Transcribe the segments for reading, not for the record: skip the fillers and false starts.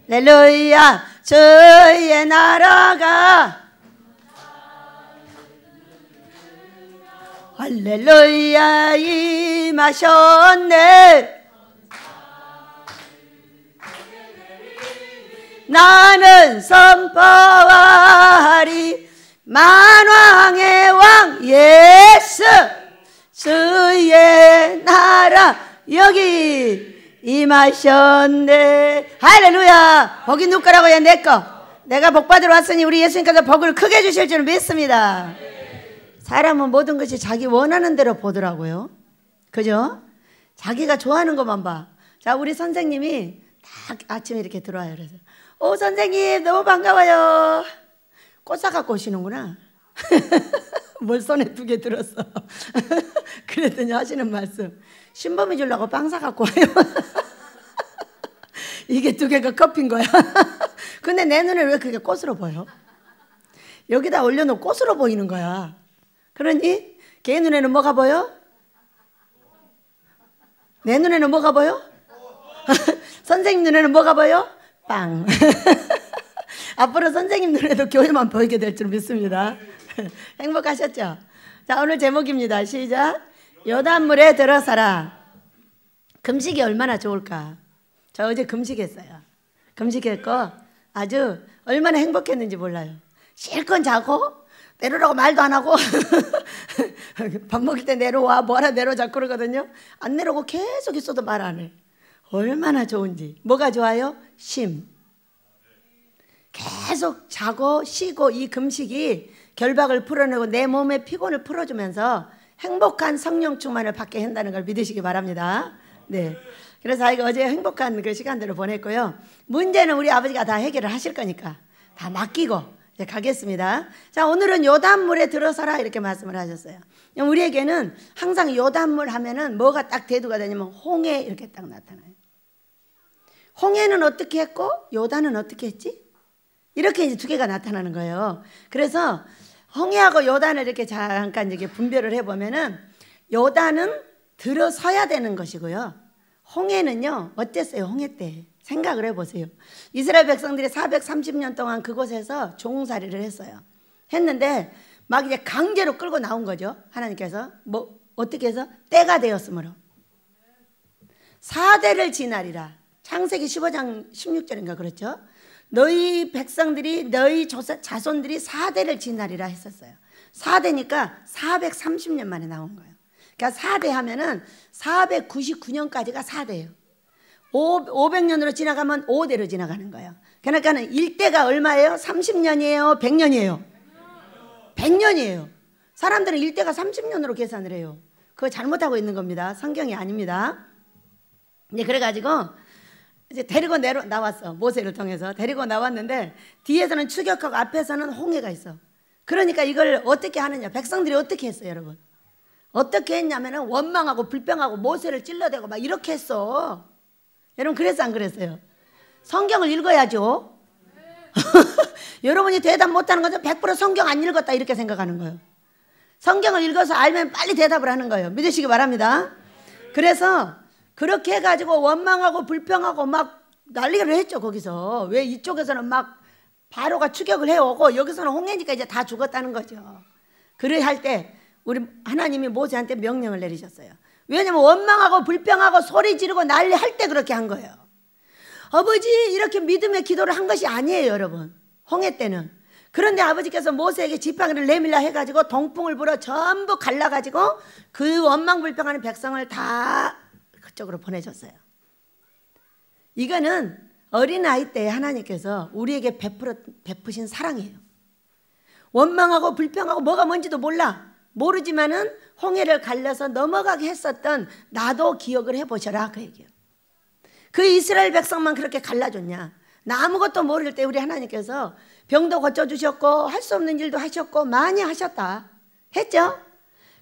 할렐루야. 주의 나라가 할렐루야 임하셨네. 나는 선포하리 만왕의 왕 예수 주의 나라 여기 임하셨네. 할렐루야. 복이 누구 거라고요? 내 거. 내가 복 받으러 왔으니 우리 예수님께서 복을 크게 주실 줄 믿습니다. 사람은 모든 것이 자기 원하는 대로 보더라고요. 그죠? 자기가 좋아하는 것만 봐. 자, 우리 선생님이 딱 아침에 이렇게 들어와요. 그래서 오 선생님 너무 반가워요. 꽃 사갖고 오시는구나. 뭘 손에 2개 들었어. 그랬더니 하시는 말씀, 신범이 주려고 빵 사갖고 와요. 이게 2개가 커피인 거야. 근데 내 눈에 왜 그게 꽃으로 보여? 여기다 올려놓고 꽃으로 보이는 거야. 그러니 걔 눈에는 뭐가 보여? 내 눈에는 뭐가 보여? 선생님 눈에는 뭐가 보여? 빵. 앞으로 선생님 눈에도 교회만 보이게 될 줄 믿습니다. 행복하셨죠? 자, 오늘 제목입니다. 시작. 요단물에 들어서라. 금식이 얼마나 좋을까? 저 어제 금식했어요. 금식했고 아주 얼마나 행복했는지 몰라요. 실컷 자고 내려오라고 말도 안 하고 밥 먹을 때 내려와 뭐하라 내려오자 그러거든요. 안 내려오고 계속 있어도 말 안 해. 얼마나 좋은지. 뭐가 좋아요? 쉼. 계속 자고 쉬고 이 금식이 결박을 풀어내고 내 몸의 피곤을 풀어주면서 행복한 성령 충만을 받게 한다는 걸 믿으시기 바랍니다. 네. 그래서 아이가 어제 행복한 그 시간들을 보냈고요. 문제는 우리 아버지가 다 해결을 하실 거니까 다 맡기고 이제 가겠습니다. 자, 오늘은 요단물에 들어서라 이렇게 말씀을 하셨어요. 우리에게는 항상 요단물 하면은 뭐가 딱 대두가 되냐면 홍해 이렇게 딱 나타나요. 홍해는 어떻게 했고 요단은 어떻게 했지? 이렇게 이제 2개가 나타나는 거예요. 그래서 홍해하고 요단을 이렇게 잠깐 이렇게 분별을 해보면은 요단은 들어서야 되는 것이고요. 홍해는요, 어땠어요? 홍해 때. 생각을 해보세요. 이스라엘 백성들이 430년 동안 그곳에서 종살이를 했어요. 했는데 막 이제 강제로 끌고 나온 거죠. 하나님께서. 뭐, 어떻게 해서? 때가 되었으므로. 4대를 지나리라. 창세기 15장 16절인가 그렇죠? 너희 백성들이 너희 자손들이 4대를 지나리라 했었어요. 4대니까 430년 만에 나온 거예요. 그러니까 4대 하면은 499년까지가 4대예요. 500년으로 지나가면 5대로 지나가는 거예요. 그러니까는 1대가 얼마예요? 30년이에요? 100년이에요? 100년이에요. 사람들은 1대가 30년으로 계산을 해요. 그거 잘못하고 있는 겁니다. 성경이 아닙니다. 이제 그래가지고 이제 데리고 나왔어. 모세를 통해서 데리고 나왔는데 뒤에서는 추격하고 앞에서는 홍해가 있어. 그러니까 이걸 어떻게 하느냐? 백성들이 어떻게 했어요, 여러분? 어떻게 했냐면은 원망하고 불평하고 모세를 찔러대고 막 이렇게 했어. 여러분 그랬어 안 그랬어요? 성경을 읽어야죠. 여러분이 대답 못하는 것은 100% 성경 안 읽었다 이렇게 생각하는 거예요. 성경을 읽어서 알면 빨리 대답을 하는 거예요. 믿으시기 바랍니다. 그래서 그렇게 해가지고 원망하고 불평하고 막 난리를 했죠. 거기서. 왜 이쪽에서는 막 바로가 추격을 해오고 여기서는 홍해니까 이제 다 죽었다는 거죠. 그래 할 때 우리 하나님이 모세한테 명령을 내리셨어요. 왜냐면 원망하고 불평하고 소리 지르고 난리 할 때 그렇게 한 거예요. 아버지 이렇게 믿음의 기도를 한 것이 아니에요, 여러분. 홍해 때는. 그런데 아버지께서 모세에게 지팡이를 내밀라 해가지고 동풍을 불어 전부 갈라가지고 그 원망 불평하는 백성을 다 그쪽으로 보내줬어요. 이거는 어린아이 때 하나님께서 우리에게 베푸신 사랑이에요. 원망하고 불평하고 뭐가 뭔지도 모르지만은 홍해를 갈려서 넘어가게 했었던 나도 기억을 해보셔라 그 얘기예요. 그 이스라엘 백성만 그렇게 갈라줬냐? 나 아무것도 모를 때 우리 하나님께서 병도 고쳐주셨고 할 수 없는 일도 하셨고 많이 하셨다 했죠?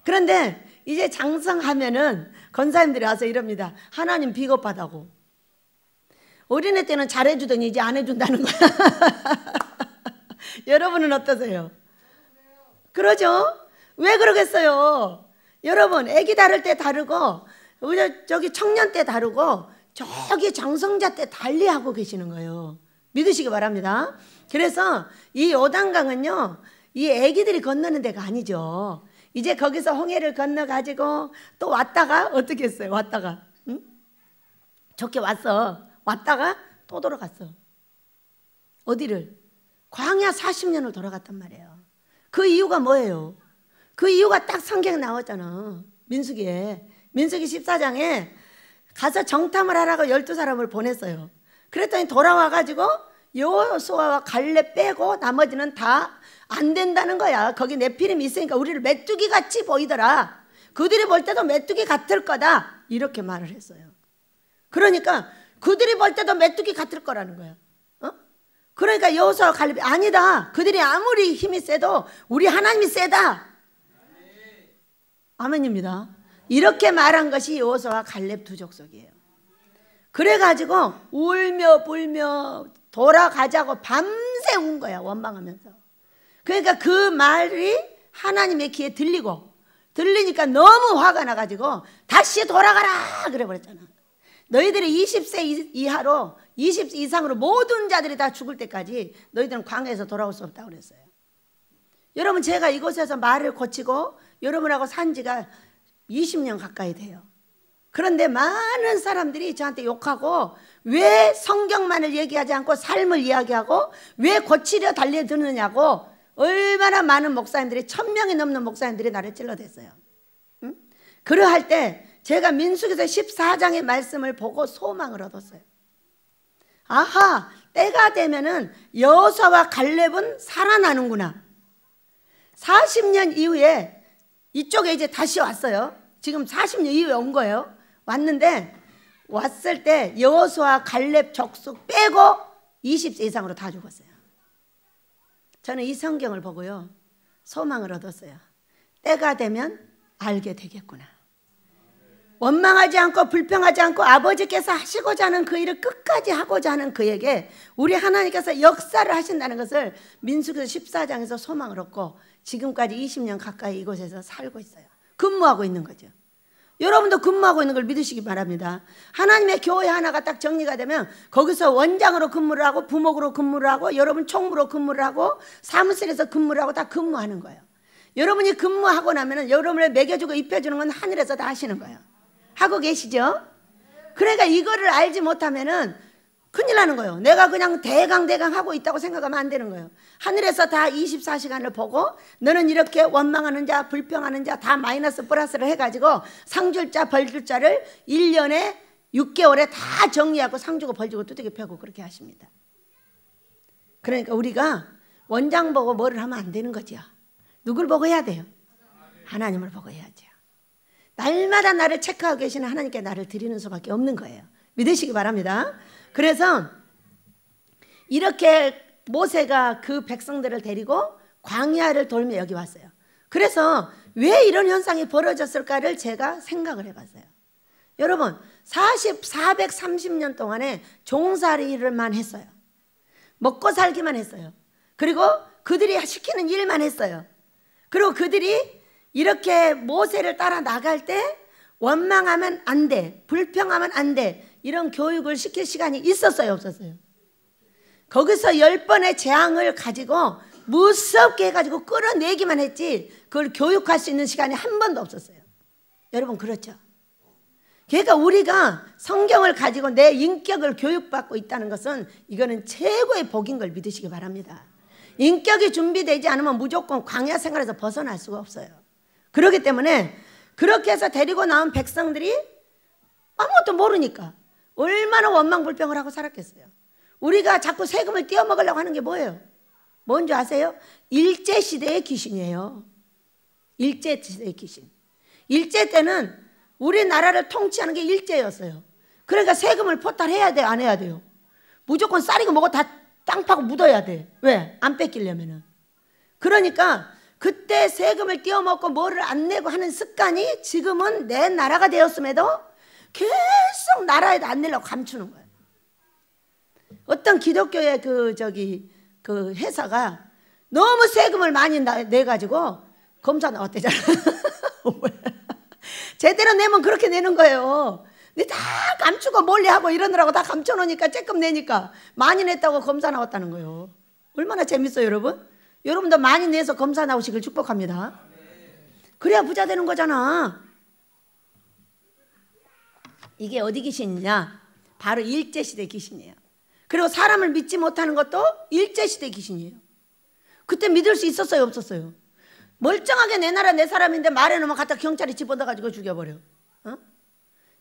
그런데 이제 장성하면은 권사님들이 와서 이럽니다. 하나님 비겁하다고. 어린애 때는 잘해주더니 이제 안 해준다는 거야. 여러분은 어떠세요? 그러죠? 왜 그러겠어요? 여러분 아기 다룰 때 다르고 저기 청년 때 다르고 저기 장성자 때 달리 하고 계시는 거예요. 믿으시기 바랍니다. 그래서 이 요단강은요, 이 애기들이 건너는 데가 아니죠. 이제 거기서 홍해를 건너가지고 또 왔다가 어떻게 했어요? 왔다가 응? 좋게 왔다가 또 돌아갔어. 어디를? 광야 40년을 돌아갔단 말이에요. 그 이유가 뭐예요? 그 이유가 딱 성경에 나왔잖아. 민수기에. 민수기 14장에 가서 정탐을 하라고 12사람을 보냈어요. 그랬더니 돌아와가지고 여호수아와 갈렙 빼고 나머지는 다 안 된다는 거야. 거기 네피림이 있으니까 우리를 메뚜기 같이 보이더라. 그들이 볼 때도 메뚜기 같을 거다. 이렇게 말을 했어요. 그러니까 그들이 볼 때도 메뚜기 같을 거라는 거야. 그러니까 여호수아와 갈렙이 아니다. 그들이 아무리 힘이 세도 우리 하나님이 세다. 아멘입니다. 이렇게 말한 것이 여호수아와 갈렙 두 족속이에요. 그래가지고 울며 불며 돌아가자고 밤새 운 거야. 원망하면서. 그러니까 그 말이 하나님의 귀에 들리니까 너무 화가 나가지고 다시 돌아가라 그래 버렸잖아. 너희들이 20세 이하로 20세 이상으로 모든 자들이 다 죽을 때까지 너희들은 광야에서 돌아올 수 없다고 그랬어요. 여러분, 제가 이곳에서 말을 고치고 여러분하고 산 지가 20년 가까이 돼요. 그런데 많은 사람들이 저한테 욕하고 왜 성경만을 얘기하지 않고 삶을 이야기하고 왜 고치려 달려드느냐고 얼마나 많은 목사님들이 1000명이 넘는 목사님들이 나를 찔러댔어요. 응? 그러할 때 제가 민수기서 14장의 말씀을 보고 소망을 얻었어요. 아하, 때가 되면은 여호수아와 갈렙은 살아나는구나. 40년 이후에 이쪽에 이제 다시 왔어요. 지금 40년 이후에 온 거예요. 왔는데 왔을 때 여호수아 갈렙 족속 빼고 20세 이상으로 다 죽었어요. 저는 이 성경을 보고요, 소망을 얻었어요. 때가 되면 알게 되겠구나. 원망하지 않고 불평하지 않고 아버지께서 하시고자 하는 그 일을 끝까지 하고자 하는 그에게 우리 하나님께서 역사를 하신다는 것을 민수기서 14장에서 소망을 얻고 지금까지 20년 가까이 이곳에서 살고 있어요. 근무하고 있는 거죠. 여러분도 근무하고 있는 걸 믿으시기 바랍니다. 하나님의 교회 하나가 딱 정리가 되면 거기서 원장으로 근무를 하고 부목으로 근무를 하고 여러분 총무로 근무를 하고 사무실에서 근무를 하고 다 근무하는 거예요. 여러분이 근무하고 나면 여러분을 먹여주고 입혀주는 건 하늘에서 다 하시는 거예요. 하고 계시죠? 그러니까 이거를 알지 못하면은 큰일 나는 거예요. 내가 그냥 대강 하고 있다고 생각하면 안 되는 거예요. 하늘에서 다 24시간을 보고 너는 이렇게 원망하는 자, 불평하는 자 다 마이너스 플러스를 해가지고 상 줄 자, 벌 줄 자를 1년에 6개월에 다 정리하고 상 주고 벌 주고 두들겨 패고 그렇게 하십니다. 그러니까 우리가 원장 보고 뭐를 하면 안 되는 거죠. 누굴 보고 해야 돼요? 하나님을 보고 해야죠. 날마다 나를 체크하고 계시는 하나님께 나를 드리는 수밖에 없는 거예요. 믿으시기 바랍니다. 그래서 이렇게 모세가 그 백성들을 데리고 광야를 돌며 여기 왔어요. 그래서 왜 이런 현상이 벌어졌을까를 제가 생각을 해봤어요. 여러분, 430년 동안에 종살이를만 했어요. 먹고 살기만 했어요. 그리고 그들이 시키는 일만 했어요. 그리고 그들이 이렇게 모세를 따라 나갈 때 원망하면 안 돼, 불평하면 안 돼, 이런 교육을 시킬 시간이 있었어요, 없었어요? 거기서 10번의 재앙을 가지고 무섭게 해가지고 끌어내기만 했지 그걸 교육할 수 있는 시간이 한 번도 없었어요. 여러분, 그렇죠? 그러니까 우리가 성경을 가지고 내 인격을 교육받고 있다는 것은 이거는 최고의 복인 걸 믿으시기 바랍니다. 인격이 준비되지 않으면 무조건 광야 생활에서 벗어날 수가 없어요. 그렇기 때문에 그렇게 해서 데리고 나온 백성들이 아무것도 모르니까 얼마나 원망불평을 하고 살았겠어요. 우리가 자꾸 세금을 떼어먹으려고 하는 게 뭐예요? 뭔지 아세요? 일제시대의 귀신이에요. 일제시대의 귀신. 일제 때는 우리나라를 통치하는 게 일제였어요. 그러니까 세금을 포탈해야 돼, 안 해야 돼요? 무조건 쌀이고 뭐고 다 땅 파고 묻어야 돼. 왜? 안 뺏기려면은. 그러니까 그때 세금을 떼어먹고 뭐를 안 내고 하는 습관이 지금은 내 나라가 되었음에도 계속 나라에도 안 내려고 감추는 거예요. 어떤 기독교의 그 회사가 너무 세금을 많이 내가지고 검사 나왔대잖아. 제대로 내면 그렇게 내는 거예요. 근데 다 감추고 멀리하고 이러느라고 다 감춰놓으니까 쬐끔 내니까 많이 냈다고 검사 나왔다는 거예요. 얼마나 재밌어요 여러분? 여러분도 많이 내서 검사 나오시길 축복합니다. 그래야 부자 되는 거잖아. 이게 어디 귀신이냐? 바로 일제시대 귀신이에요. 그리고 사람을 믿지 못하는 것도 일제시대 귀신이에요. 그때 믿을 수 있었어요 없었어요? 멀쩡하게 내 나라 내 사람인데 말해놓으면 갖다 경찰이 집어넣어가지고 죽여버려. 어?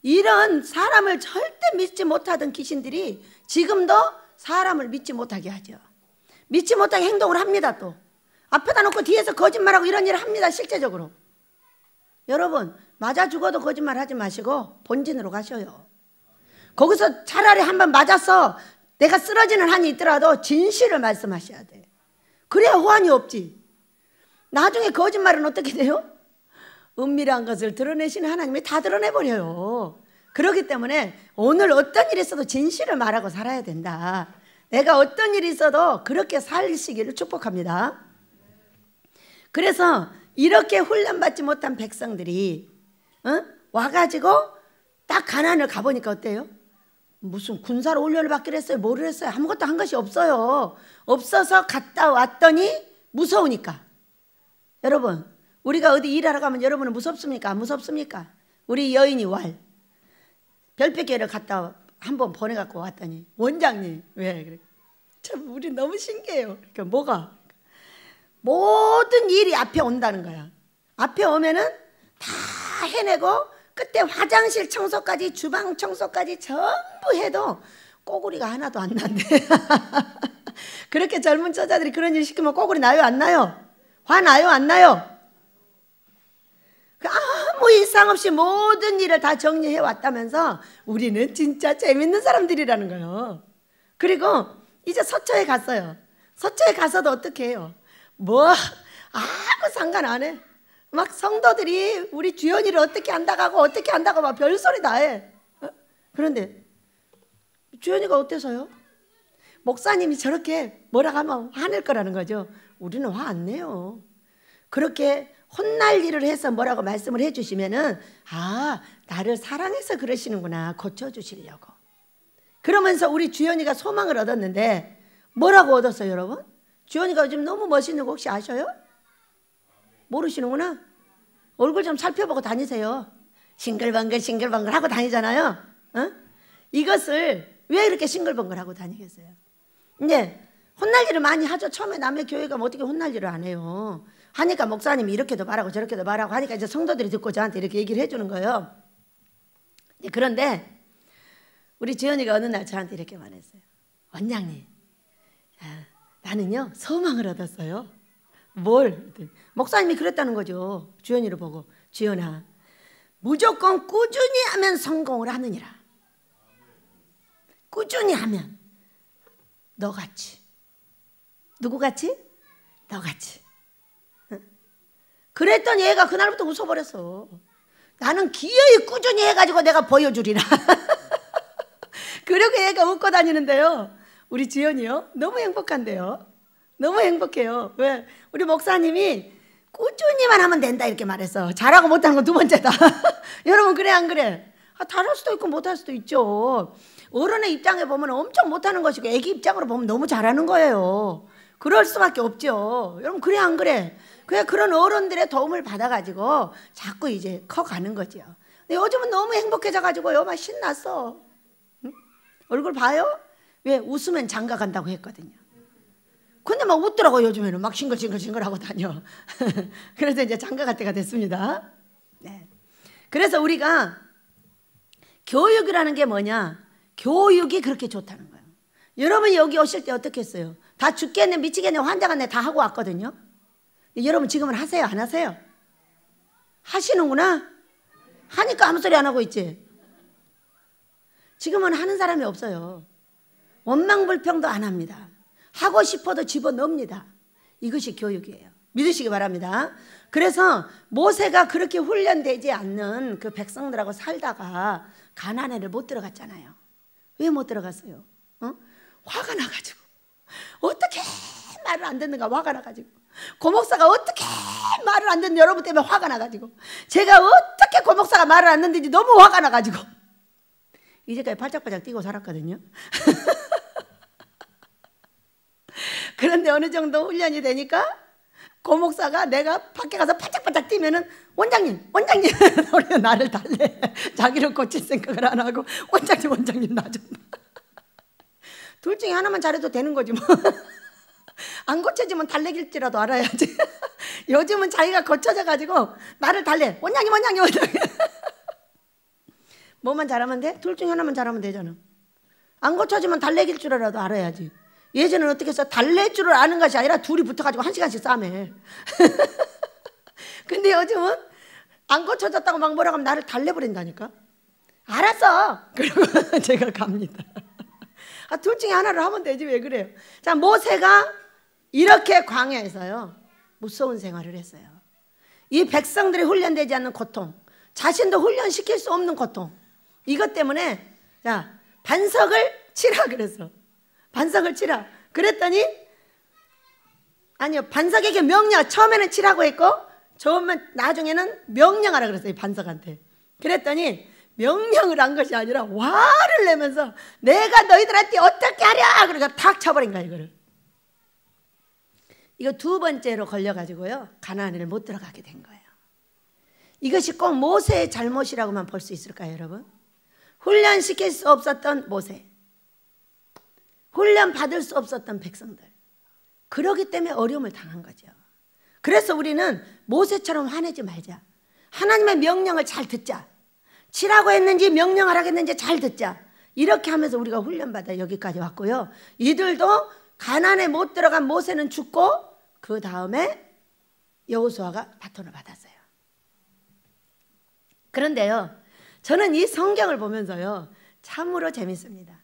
이런 사람을 절대 믿지 못하던 귀신들이 지금도 사람을 믿지 못하게 하죠. 믿지 못하게 행동을 합니다. 또 앞에다 놓고 뒤에서 거짓말하고 이런 일을 합니다. 실제적으로. 여러분 맞아 죽어도 거짓말 하지 마시고 본진으로 가셔요. 거기서 차라리 한번 맞았어 내가 쓰러지는 한이 있더라도 진실을 말씀하셔야 돼. 그래야 호환이 없지. 나중에 거짓말은 어떻게 돼요? 은밀한 것을 드러내시는 하나님이 다 드러내버려요. 그렇기 때문에 오늘 어떤 일이 있어도 진실을 말하고 살아야 된다. 내가 어떤 일이 있어도 그렇게 살시기를 축복합니다. 그래서 이렇게 훈련받지 못한 백성들이 와가지고 딱 가나안을 가보니까 어때요? 무슨 군사로 훈련을 받기로 했어요? 뭐를 했어요? 아무것도 한 것이 없어요. 없어서 갔다 왔더니 무서우니까. 여러분 우리가 어디 일하러 가면 여러분은 무섭습니까? 안 무섭습니까? 우리 여인이 왈 별빛교회를 갔다 한번 보내갖고 왔더니 원장님 왜 그래? 참 우리 너무 신기해요. 그러니까 뭐가? 모든 일이 앞에 온다는 거야. 앞에 오면은 다 해내고 그때 화장실 청소까지 주방 청소까지 전부 해도 꼬구리가 하나도 안 난대. 그렇게 젊은 처자들이 그런 일 시키면 꼬구리 나요 안 나요? 화나요 안 나요? 아무 이상 없이 모든 일을 다 정리해 왔다면서 우리는 진짜 재밌는 사람들이라는 거예요. 그리고 이제 서초에 갔어요. 서초에 가서도 어떻게 해요? 뭐 아무 상관 안 해. 막 성도들이 우리 주연이를 어떻게 한다고 어떻게 한다고 막 별소리 다 해. 그런데 주연이가 어때서요? 목사님이 저렇게 뭐라 하면 화낼 거라는 거죠. 우리는 화 안 내요. 그렇게 혼날 일을 해서 뭐라고 말씀을 해주시면은 아 나를 사랑해서 그러시는구나 고쳐주시려고. 그러면서 우리 주연이가 소망을 얻었는데 뭐라고 얻었어요 여러분? 주연이가 요즘 너무 멋있는 거 혹시 아셔요? 모르시는구나. 얼굴 좀 살펴보고 다니세요. 싱글벙글 싱글벙글 하고 다니잖아요. 어? 이것을 왜 이렇게 싱글벙글 하고 다니겠어요? 이제 혼날 일을 많이 하죠. 처음에 남의 교회가 뭐 어떻게 혼날 일을 안 해요. 하니까 목사님이 이렇게도 말하고 저렇게도 말하고 하니까 이제 성도들이 듣고 저한테 이렇게 얘기를 해주는 거예요. 그런데 우리 지연이가 어느 날 저한테 이렇게 말했어요. 원장님 나는요 소망을 얻었어요. 뭘? 목사님이 그랬다는 거죠. 주연이를 보고 주연아 무조건 꾸준히 하면 성공을 하느니라. 꾸준히 하면 너같이. 누구같이? 너같이. 그랬더니 얘가 그날부터 웃어버렸어. 나는 기어이 꾸준히 해가지고 내가 보여주리라. 그렇게 얘가 웃고 다니는데요. 우리 지연이요 너무 행복한데요. 너무 행복해요. 왜? 우리 목사님이 꾸준히만 하면 된다 이렇게 말해서 잘하고 못하는 건 두 번째다. 여러분 그래 안 그래? 잘할 수도 있고 못할 수도 있죠. 어른의 입장에 보면 엄청 못하는 것이고 애기 입장으로 보면 너무 잘하는 거예요. 그럴 수밖에 없죠. 여러분 그래 안 그래? 그래 그런 어른들의 도움을 받아가지고 자꾸 이제 커가는 거죠. 근데 요즘은 너무 행복해져가지고요 막 신났어. 응? 얼굴 봐요? 왜? 웃으면 장가 간다고 했거든요. 근데 막 웃더라고. 요즘에는 막 싱글싱글싱글 하고 다녀. 그래서 이제 장가 갈 때가 됐습니다. 네. 그래서 우리가 교육이라는 게 뭐냐? 교육이 그렇게 좋다는 거예요. 여러분이 여기 오실 때 어떻게 했어요? 다 죽겠네 미치겠네 환장하네 다 하고 왔거든요. 여러분 지금은 하세요 안 하세요? 하시는구나. 하니까 아무 소리 안 하고 있지. 지금은 하는 사람이 없어요. 원망불평도 안 합니다. 하고 싶어도 집어넣습니다. 이것이 교육이에요. 믿으시기 바랍니다. 그래서 모세가 그렇게 훈련되지 않는 그 백성들하고 살다가 가나안을 못 들어갔잖아요. 왜 못 들어갔어요? 화가 나가지고 어떻게 말을 안 듣는가 화가 나가지고 고목사가 어떻게 말을 안 듣는 여러분 때문에 화가 나가지고 제가 어떻게 고목사가 말을 안 듣는지 너무 화가 나가지고 이제까지 팔짝팔짝 뛰고 살았거든요. 그런데 어느 정도 훈련이 되니까 고목사가 내가 밖에 가서 팔짝팔짝 뛰면은 원장님 우리 나를 달래. 자기를 고칠 생각을 안 하고 원장님 나 좀. 둘 중에 하나만 잘해도 되는 거지 뭐. 안 고쳐지면 달래길지라도 알아야지. 요즘은 자기가 고쳐져 가지고 나를 달래. 원장님. 뭐만 잘하면 돼? 둘 중에 하나만 잘하면 되잖아. 안 고쳐지면 달래길 줄이라도 알아야지. 예전에는 어떻게 해서 달랠 줄을 아는 것이 아니라 둘이 붙어가지고 1시간씩 싸매. 근데 요즘은 안 고쳐졌다고 막 뭐라고 하면 나를 달래버린다니까. 알았어. 그리고 제가 갑니다. 둘 중에 하나를 하면 되지 왜 그래요? 자, 모세가 이렇게 광야에서요 무서운 생활을 했어요. 이 백성들이 훈련되지 않는 고통, 자신도 훈련시킬 수 없는 고통, 이것 때문에 자 반석을 치라 그랬어. 반석을 치라. 그랬더니 아니요, 반석에게 명령. 처음에는 치라고 했고 처음엔 나중에는 명령하라 그랬어요. 반석한테. 그랬더니 명령을 한 것이 아니라 화를 내면서 내가 너희들한테 어떻게 하랴 그러니까 탁 쳐버린 거야 이거를. 이거 두 번째로 걸려가지고요 가나안을 못 들어가게 된 거예요. 이것이 꼭 모세의 잘못이라고만 볼 수 있을까요 여러분? 훈련시킬 수 없었던 모세, 훈련 받을 수 없었던 백성들, 그러기 때문에 어려움을 당한 거죠. 그래서 우리는 모세처럼 화내지 말자. 하나님의 명령을 잘 듣자. 치라고 했는지 명령하라고 했는지 잘 듣자. 이렇게 하면서 우리가 훈련받아 여기까지 왔고요. 이들도 가나안에 못 들어간 모세는 죽고 그 다음에 여호수아가 바톤을 받았어요. 그런데요, 저는 이 성경을 보면서요 참으로 재밌습니다.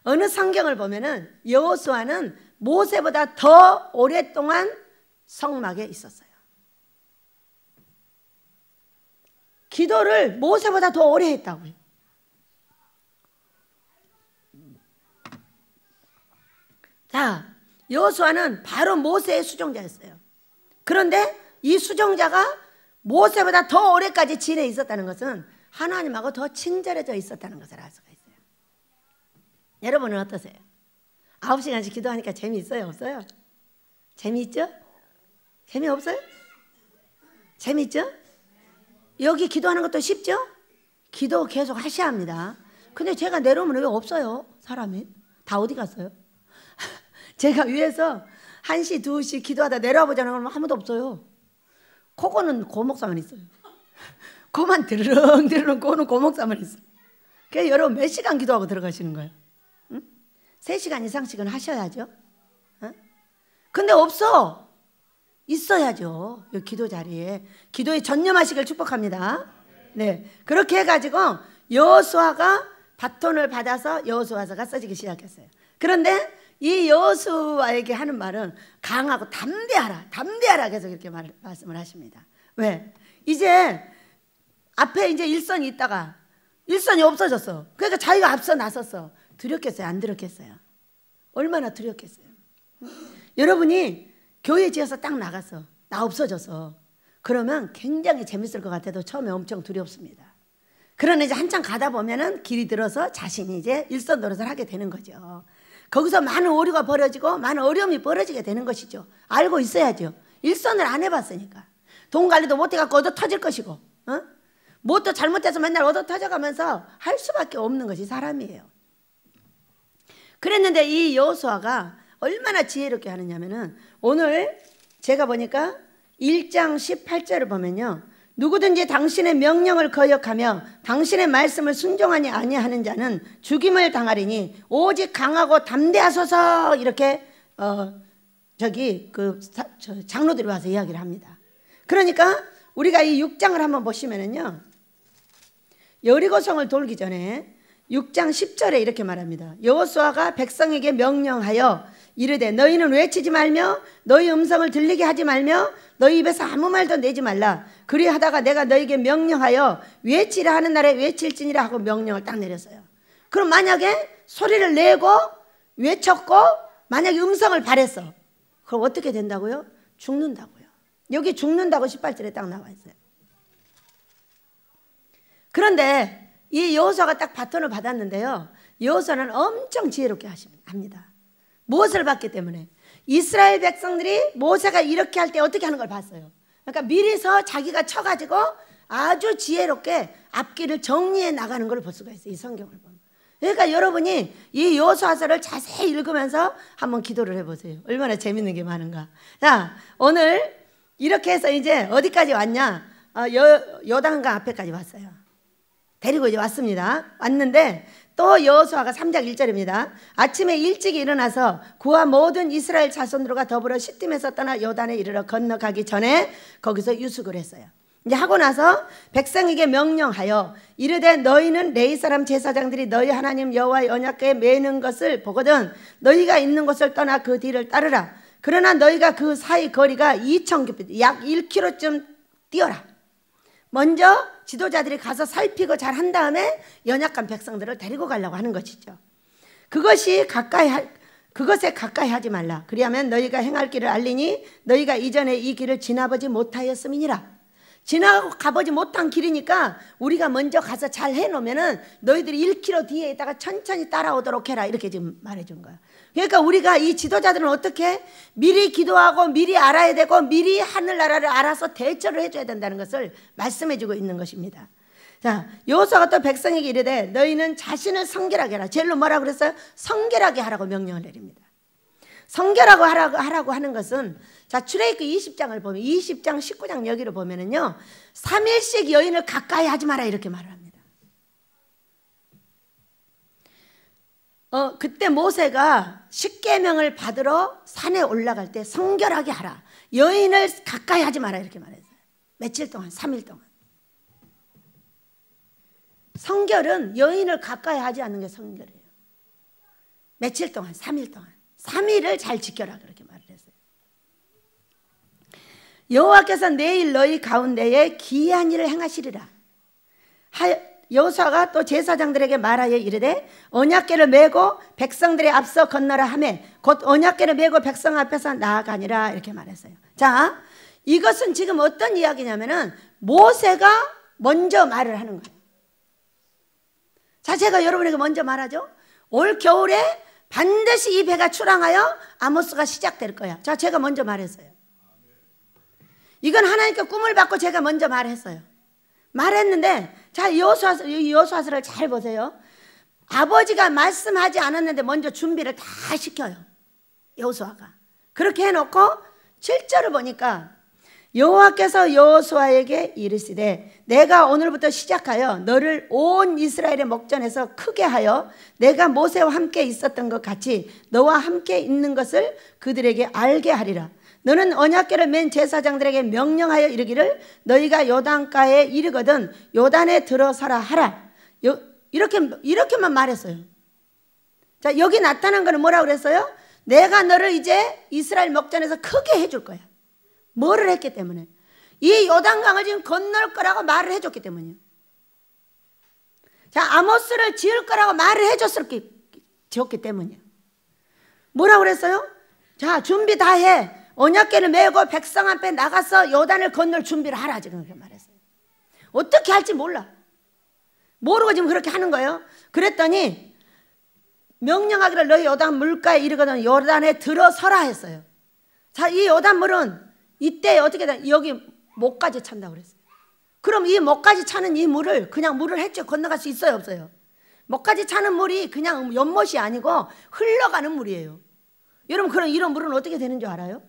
어느 성경을 보면은 여호수아는 모세보다 더 오랫동안 성막에 있었어요. 기도를 모세보다 더 오래 했다고요. 자, 여호수아는 바로 모세의 수종자였어요. 그런데 이 수종자가 모세보다 더 오래까지 지내 있었다는 것은 하나님하고 더 친절해져 있었다는 것을 알 수가 있어요. 여러분은 어떠세요? 9시간씩 기도하니까 재미있어요? 없어요? 재미있죠? 재미없어요? 재미있죠? 여기 기도하는 것도 쉽죠? 기도 계속 하셔야 합니다. 근데 제가 내려오면 왜 없어요? 사람이 다 어디 갔어요? 제가 위에서 1시, 2시 기도하다 내려와 보자는 건 아무도 없어요. 그거는 고목사만 있어요. 그만 드르렁 그거는 고목사만 있어요. 그래서 여러분 몇 시간 기도하고 들어가시는 거예요? 응? 3시간 이상씩은 하셔야죠. 응? 근데 없어. 있어야죠. 이 기도 자리에. 기도에 전념하시길 축복합니다. 네, 그렇게 해가지고 여호수아가 바톤을 받아서 여호수아서가 써지기 시작했어요. 그런데 이 여호수아에게 하는 말은 강하고 담대하라 계속 이렇게 말씀을 하십니다. 왜? 이제 앞에 이제 일선이 있다가 일선이 없어졌어. 그러니까 자기가 앞서 나섰어. 두렵겠어요? 안 두렵겠어요? 얼마나 두렵겠어요? 여러분이 교회 지어서 딱 나갔어. 나 없어졌어. 그러면 굉장히 재밌을 것 같아도 처음에 엄청 두렵습니다. 그러나 이제 한참 가다 보면은 길이 들어서 자신이 이제 일선 노릇을 하게 되는 거죠. 거기서 많은 오류가 벌어지고 많은 어려움이 벌어지게 되는 것이죠. 알고 있어야죠. 일선을 안 해봤으니까. 돈 관리도 못해갖고 얻어 터질 것이고, 뭣도 잘못해서 맨날 얻어 터져가면서 할 수밖에 없는 것이 사람이에요. 그랬는데 이 여호수아가 얼마나 지혜롭게 하느냐면은 오늘 제가 보니까 1장 18절을 보면요, 누구든지 당신의 명령을 거역하며 당신의 말씀을 순종하지 아니하는 자는 죽임을 당하리니 오직 강하고 담대하소서. 이렇게 장로들이 와서 이야기를 합니다. 그러니까 우리가 이 6장을 한번 보시면은요, 여리고성을 돌기 전에 6장 10절에 이렇게 말합니다. 여호수아가 백성에게 명령하여 이르되 너희는 외치지 말며 너희 음성을 들리게 하지 말며 너희 입에서 아무 말도 내지 말라. 그리하다가 내가 너희에게 명령하여 외치라 하는 날에 외칠지니라 하고 명령을 딱 내렸어요. 그럼 만약에 소리를 내고 외쳤고 만약에 음성을 발했어, 그럼 어떻게 된다고요? 죽는다고요. 여기 죽는다고 18절에 딱 나와 있어요. 그런데 이 여호수아가 딱 바톤을 받았는데요, 여호수아는 엄청 지혜롭게 합니다. 무엇을 봤기 때문에? 이스라엘 백성들이 모세가 이렇게 할 때 어떻게 하는 걸 봤어요. 그러니까 미리서 자기가 쳐가지고 아주 지혜롭게 앞길을 정리해 나가는 걸 볼 수가 있어요, 이 성경을 보면. 그러니까 여러분이 이 여호수아서를 자세히 읽으면서 한번 기도를 해보세요. 얼마나 재밌는 게 많은가. 자, 오늘 이렇게 해서 이제 어디까지 왔냐? 요단강 앞에까지 왔어요. 데리고 이제 왔습니다. 왔는데 또 여호수아가 3장 1절입니다. 아침에 일찍 일어나서 그와 모든 이스라엘 자손들과 더불어 시팀에서 떠나 요단에 이르러 건너가기 전에 거기서 유숙을 했어요. 이제 하고 나서 백성에게 명령하여 이르되 너희는 레위 사람 제사장들이 너희 하나님 여호와의 언약궤에 매는 것을 보거든 너희가 있는 곳을 떠나 그 뒤를 따르라. 그러나 너희가 그 사이 거리가 2,000규빗 약 1km쯤 뛰어라. 먼저 지도자들이 가서 살피고 잘 한 다음에 연약한 백성들을 데리고 가려고 하는 것이죠. 그것에 가까이 하지 말라. 그리하면 너희가 행할 길을 알리니 너희가 이전에 이 길을 지나보지 못하였음이니라. 지나가보지 못한 길이니까 우리가 먼저 가서 잘 해놓으면은 너희들이 1km 뒤에 있다가 천천히 따라오도록 해라. 이렇게 지금 말해준 거야. 그러니까 우리가 이 지도자들은 어떻게 미리 기도하고 미리 알아야 되고 미리 하늘나라를 알아서 대처를 해줘야 된다는 것을 말씀해주고 있는 것입니다. 자, 여호수아가 또 백성에게 이르되 너희는 자신을 성결하게 하라. 제일로 뭐라고 그랬어요? 성결하게 하라고 명령을 내립니다. 성결하고 하라고 하는 것은, 자, 출애굽기 20장을 보면 20장 19장 여기를 보면은요 3일씩 여인을 가까이 하지 마라 이렇게 말을 합니다. 그때 모세가 십계명을 받으러 산에 올라갈 때 성결하게 하라, 여인을 가까이 하지 마라 이렇게 말했어요. 며칠 동안, 3일 동안. 성결은 여인을 가까이 하지 않는 게 성결이에요. 며칠 동안, 3일 동안, 3일을 잘 지켜라 그렇게 말을 했어요. 여호와께서 내일 너희 가운데에 기이한 일을 행하시리라. 여호수아가 또 제사장들에게 말하여 이르되 언약궤를 메고 백성들의 앞서 건너라 하매 곧 언약궤를 메고 백성 앞에서 나아가니라 이렇게 말했어요. 자, 이것은 지금 어떤 이야기냐면은 모세가 먼저 말을 하는 거예요. 자, 제가 여러분에게 먼저 말하죠. 올 겨울에 반드시 이 배가 출항하여 아모스가 시작될 거야. 자, 제가 먼저 말했어요. 이건 하나님께 꿈을 받고 제가 먼저 말했어요. 말했는데, 자, 여호수아서를 잘 보세요. 아버지가 말씀하지 않았는데 먼저 준비를 다 시켜요, 여호수아가. 그렇게 해놓고 7절을 보니까 여호와께서 여호수아에게 이르시되 내가 오늘부터 시작하여 너를 온 이스라엘의 목전에서 크게 하여 내가 모세와 함께 있었던 것 같이 너와 함께 있는 것을 그들에게 알게 하리라. 너는 언약궤를 맨 제사장들에게 명령하여 이르기를 너희가 요단가에 이르거든 요단에 들어서라 하라. 이렇게만 말했어요. 자, 여기 나타난 거는 뭐라고 그랬어요? 내가 너를 이제 이스라엘 목전에서 크게 해줄 거야. 뭐를 했기 때문에? 이 요단강을 지금 건널 거라고 말을 해줬기 때문이에요. 자, 아모스를 지을 거라고 말을 해줬기 때문이에요. 뭐라고 그랬어요? 자, 준비 다 해. 언약궤를 메고 백성 앞에 나가서 요단을 건널 준비를 하라. 지금 그렇게 말했어요. 어떻게 할지 몰라. 모르고 지금 그렇게 하는 거예요. 그랬더니 명령하기를 너희 요단 물가에 이르거든 요단에 들어서라 했어요. 자, 이 요단물은 이때 어떻게 돼? 여기 목까지 찬다고 그랬어요. 그럼 이 목까지 차는 이 물을 그냥 물을 헤쳐 건너갈 수 있어요, 없어요? 목까지 차는 물이 그냥 연못이 아니고 흘러가는 물이에요. 여러분, 그럼 이런 물은 어떻게 되는 줄 알아요?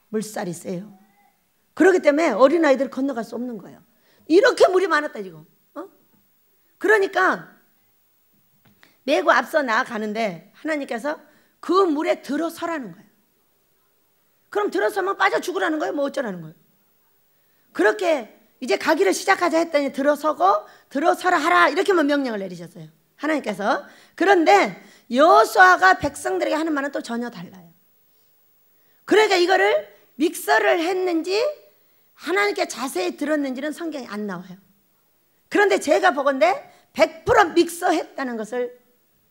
물살이 세요. 그렇기 때문에 어린아이들 건너갈 수 없는 거예요. 이렇게 물이 많았다 지금. 그러니까 메고 앞서 나아가는데 하나님께서 그 물에 들어서라는 거예요. 그럼 들어서면 빠져 죽으라는 거예요? 뭐 어쩌라는 거예요? 그렇게 이제 가기를 시작하자 했더니 들어서고 들어서라 하라 이렇게만 명령을 내리셨어요, 하나님께서. 그런데 여호수아가 백성들에게 하는 말은 또 전혀 달라요. 그러니까 이거를 믹서를 했는지 하나님께 자세히 들었는지는 성경에 안 나와요. 그런데 제가 보건대 100% 믹서했다는 것을,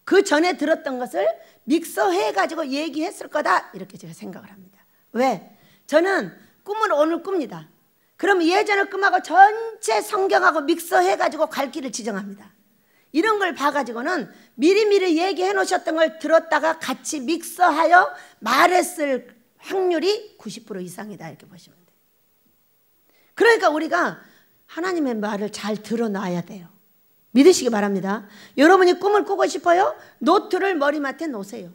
그 전에 들었던 것을 믹서해가지고 얘기했을 거다 이렇게 제가 생각을 합니다. 왜? 저는 꿈을 오늘 꿉니다. 그럼 예전을 끝하고 전체 성경하고 믹서해가지고 갈 길을 지정합니다. 이런 걸 봐가지고는 미리미리 얘기해 놓으셨던 걸 들었다가 같이 믹서하여 말했을 확률이 90% 이상이다 이렇게 보시면 돼요. 그러니까 우리가 하나님의 말을 잘 들어놔야 돼요. 믿으시기 바랍니다. 여러분이 꿈을 꾸고 싶어요? 노트를 머리맡에 놓으세요.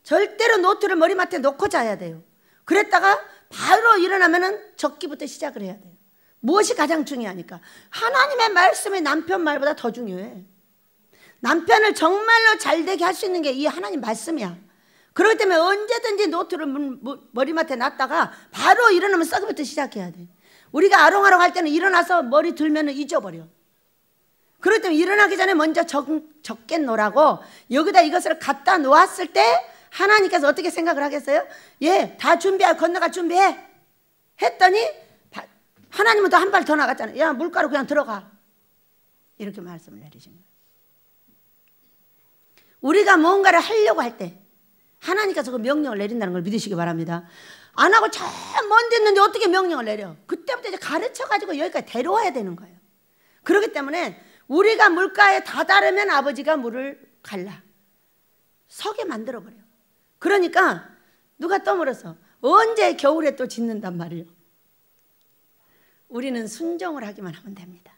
절대로 노트를 머리맡에 놓고 자야 돼요. 그랬다가 바로 일어나면은 적기부터 시작을 해야 돼요. 무엇이 가장 중요하니까? 하나님의 말씀이 남편 말보다 더 중요해. 남편을 정말로 잘되게 할 수 있는 게 이 하나님 말씀이야. 그렇기 때문에 언제든지 노트를 머리맡에 놨다가 바로 일어나면 썩기부터 시작해야 돼. 우리가 아롱아롱 할 때는 일어나서 머리 들면 잊어버려. 그렇기 때문에 일어나기 전에 먼저 적게 놓으라고 여기다 이것을 갖다 놓았을 때 하나님께서 어떻게 생각을 하겠어요? 예, 다 준비해, 건너갈 준비해 했더니 하나님은 또 한 발 더 나갔잖아요. 야, 물가로 그냥 들어가. 이렇게 말씀을 내리신 거예요. 우리가 뭔가를 하려고 할 때 하나님께서 그 명령을 내린다는 걸 믿으시기 바랍니다. 안 하고 저 먼 데 있는데 어떻게 명령을 내려? 그때부터 이제 가르쳐가지고 여기까지 데려와야 되는 거예요. 그렇기 때문에 우리가 물가에 다다르면 아버지가 물을 갈라 서게 만들어버려요. 그러니까 누가 떠물어서 언제 겨울에 또 짓는단 말이에요. 우리는 순종을 하기만 하면 됩니다.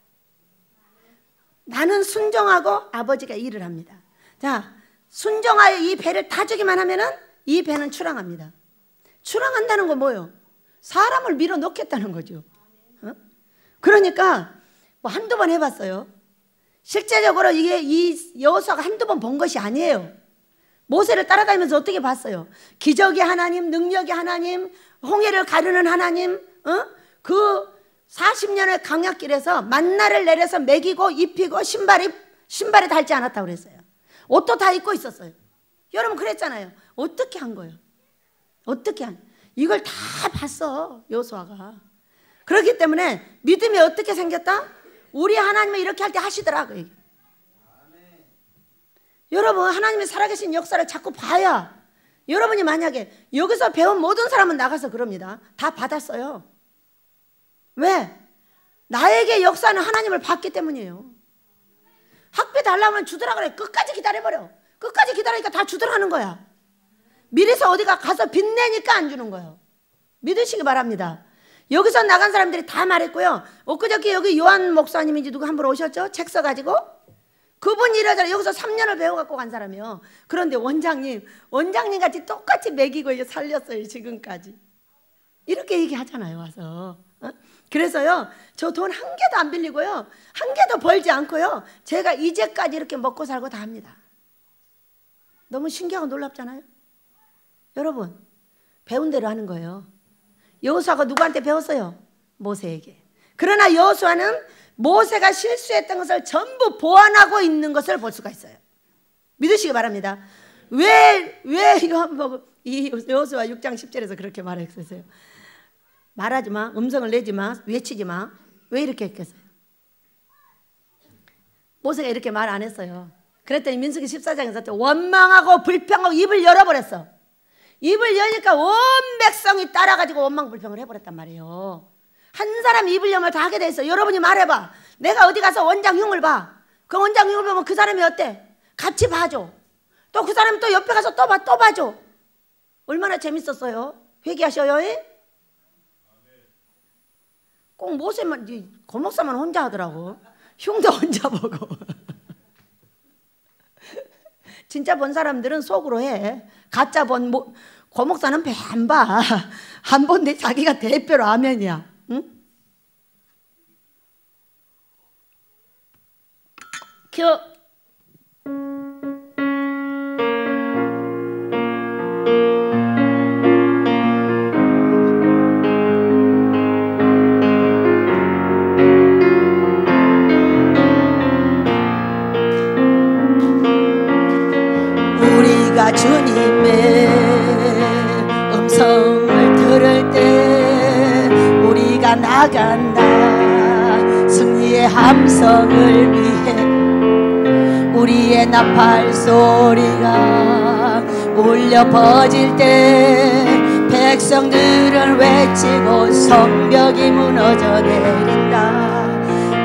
나는 순종하고 아버지가 일을 합니다. 자, 순종하여 이 배를 타주기만 하면은 이 배는 출항합니다. 출항한다는 건 뭐예요? 사람을 밀어넣겠다는 거죠. 그러니까 뭐 한두 번 해봤어요. 실제적으로 이게 이 여호수아가 한두 번 본 것이 아니에요. 모세를 따라다니면서 어떻게 봤어요? 기적의 하나님, 능력의 하나님, 홍해를 가르는 하나님, 그 40년의 강약길에서 만나를 내려서 먹이고 입히고 신발에 닳지 않았다고 그랬어요. 옷도 다 입고 있었어요. 여러분 그랬잖아요. 어떻게 한 거예요? 어떻게 한? 이걸 다 봤어 여호수아가. 그렇기 때문에 믿음이 어떻게 생겼다? 우리 하나님은 이렇게 할 때 하시더라고요. 여러분 하나님의 살아계신 역사를 자꾸 봐야 여러분이 만약에 여기서 배운 모든 사람은 나가서 그럽니다. 다 받았어요. 왜? 나에게 역사는 하나님을 봤기 때문이에요. 학비 달라면 주더라 그래. 끝까지 기다려버려. 끝까지 기다리니까 다 주더라 하는 거야. 미리서 어디가 가서 빚내니까 안 주는 거예요. 믿으시기 바랍니다. 여기서 나간 사람들이 다 말했고요. 엊그저께 여기 요한 목사님인지 누구 한 분 오셨죠? 책 써가지고 그분이 이러잖아요. 여기서 3년을 배워갖고 간 사람이요. 그런데 원장님 같이 똑같이 먹이고 살렸어요 지금까지. 이렇게 얘기하잖아요 와서. 그래서요 저 돈 한 개도 안 빌리고요 한 개도 벌지 않고요 제가 이제까지 이렇게 먹고 살고 다 합니다. 너무 신기하고 놀랍잖아요. 여러분 배운 대로 하는 거예요. 여호수아가 누구한테 배웠어요? 모세에게. 그러나 여호수아는 모세가 실수했던 것을 전부 보완하고 있는 것을 볼 수가 있어요. 믿으시기 바랍니다. 왜 이 여호수아 6장 10절에서 그렇게 말했어요? 말하지 마, 음성을 내지 마, 외치지 마. 왜 이렇게 했겠어요? 모세가 이렇게 말 안 했어요. 그랬더니 민수기 14장에서 원망하고 불평하고 입을 열어버렸어. 입을 여니까 온 백성이 따라가지고 원망불평을 해버렸단 말이에요. 한 사람 입을 열면 다 하게 돼 있어. 여러분이 말해봐. 내가 어디 가서 원장 흉을 봐. 그 원장 흉을 보면 그 사람이 어때? 같이 봐줘. 또 그 사람이 또 옆에 가서 또 봐줘. 얼마나 재밌었어요? 회개하셔요? 꼭 모세만, 고목사만 혼자 하더라고. 흉도 혼자 보고. 진짜 본 사람들은 속으로 해. 가짜 본 고목사는 배 안 봐. 한 번 내 자기가 대표로 아멘이야. 응? 우리가 주님의 음성을 들을 때 우리가 나간다. 승리의 함성을 위해 우리의 나팔 소리가 울려 퍼질 때 백성들을 외치고 성벽이 무너져 내린다.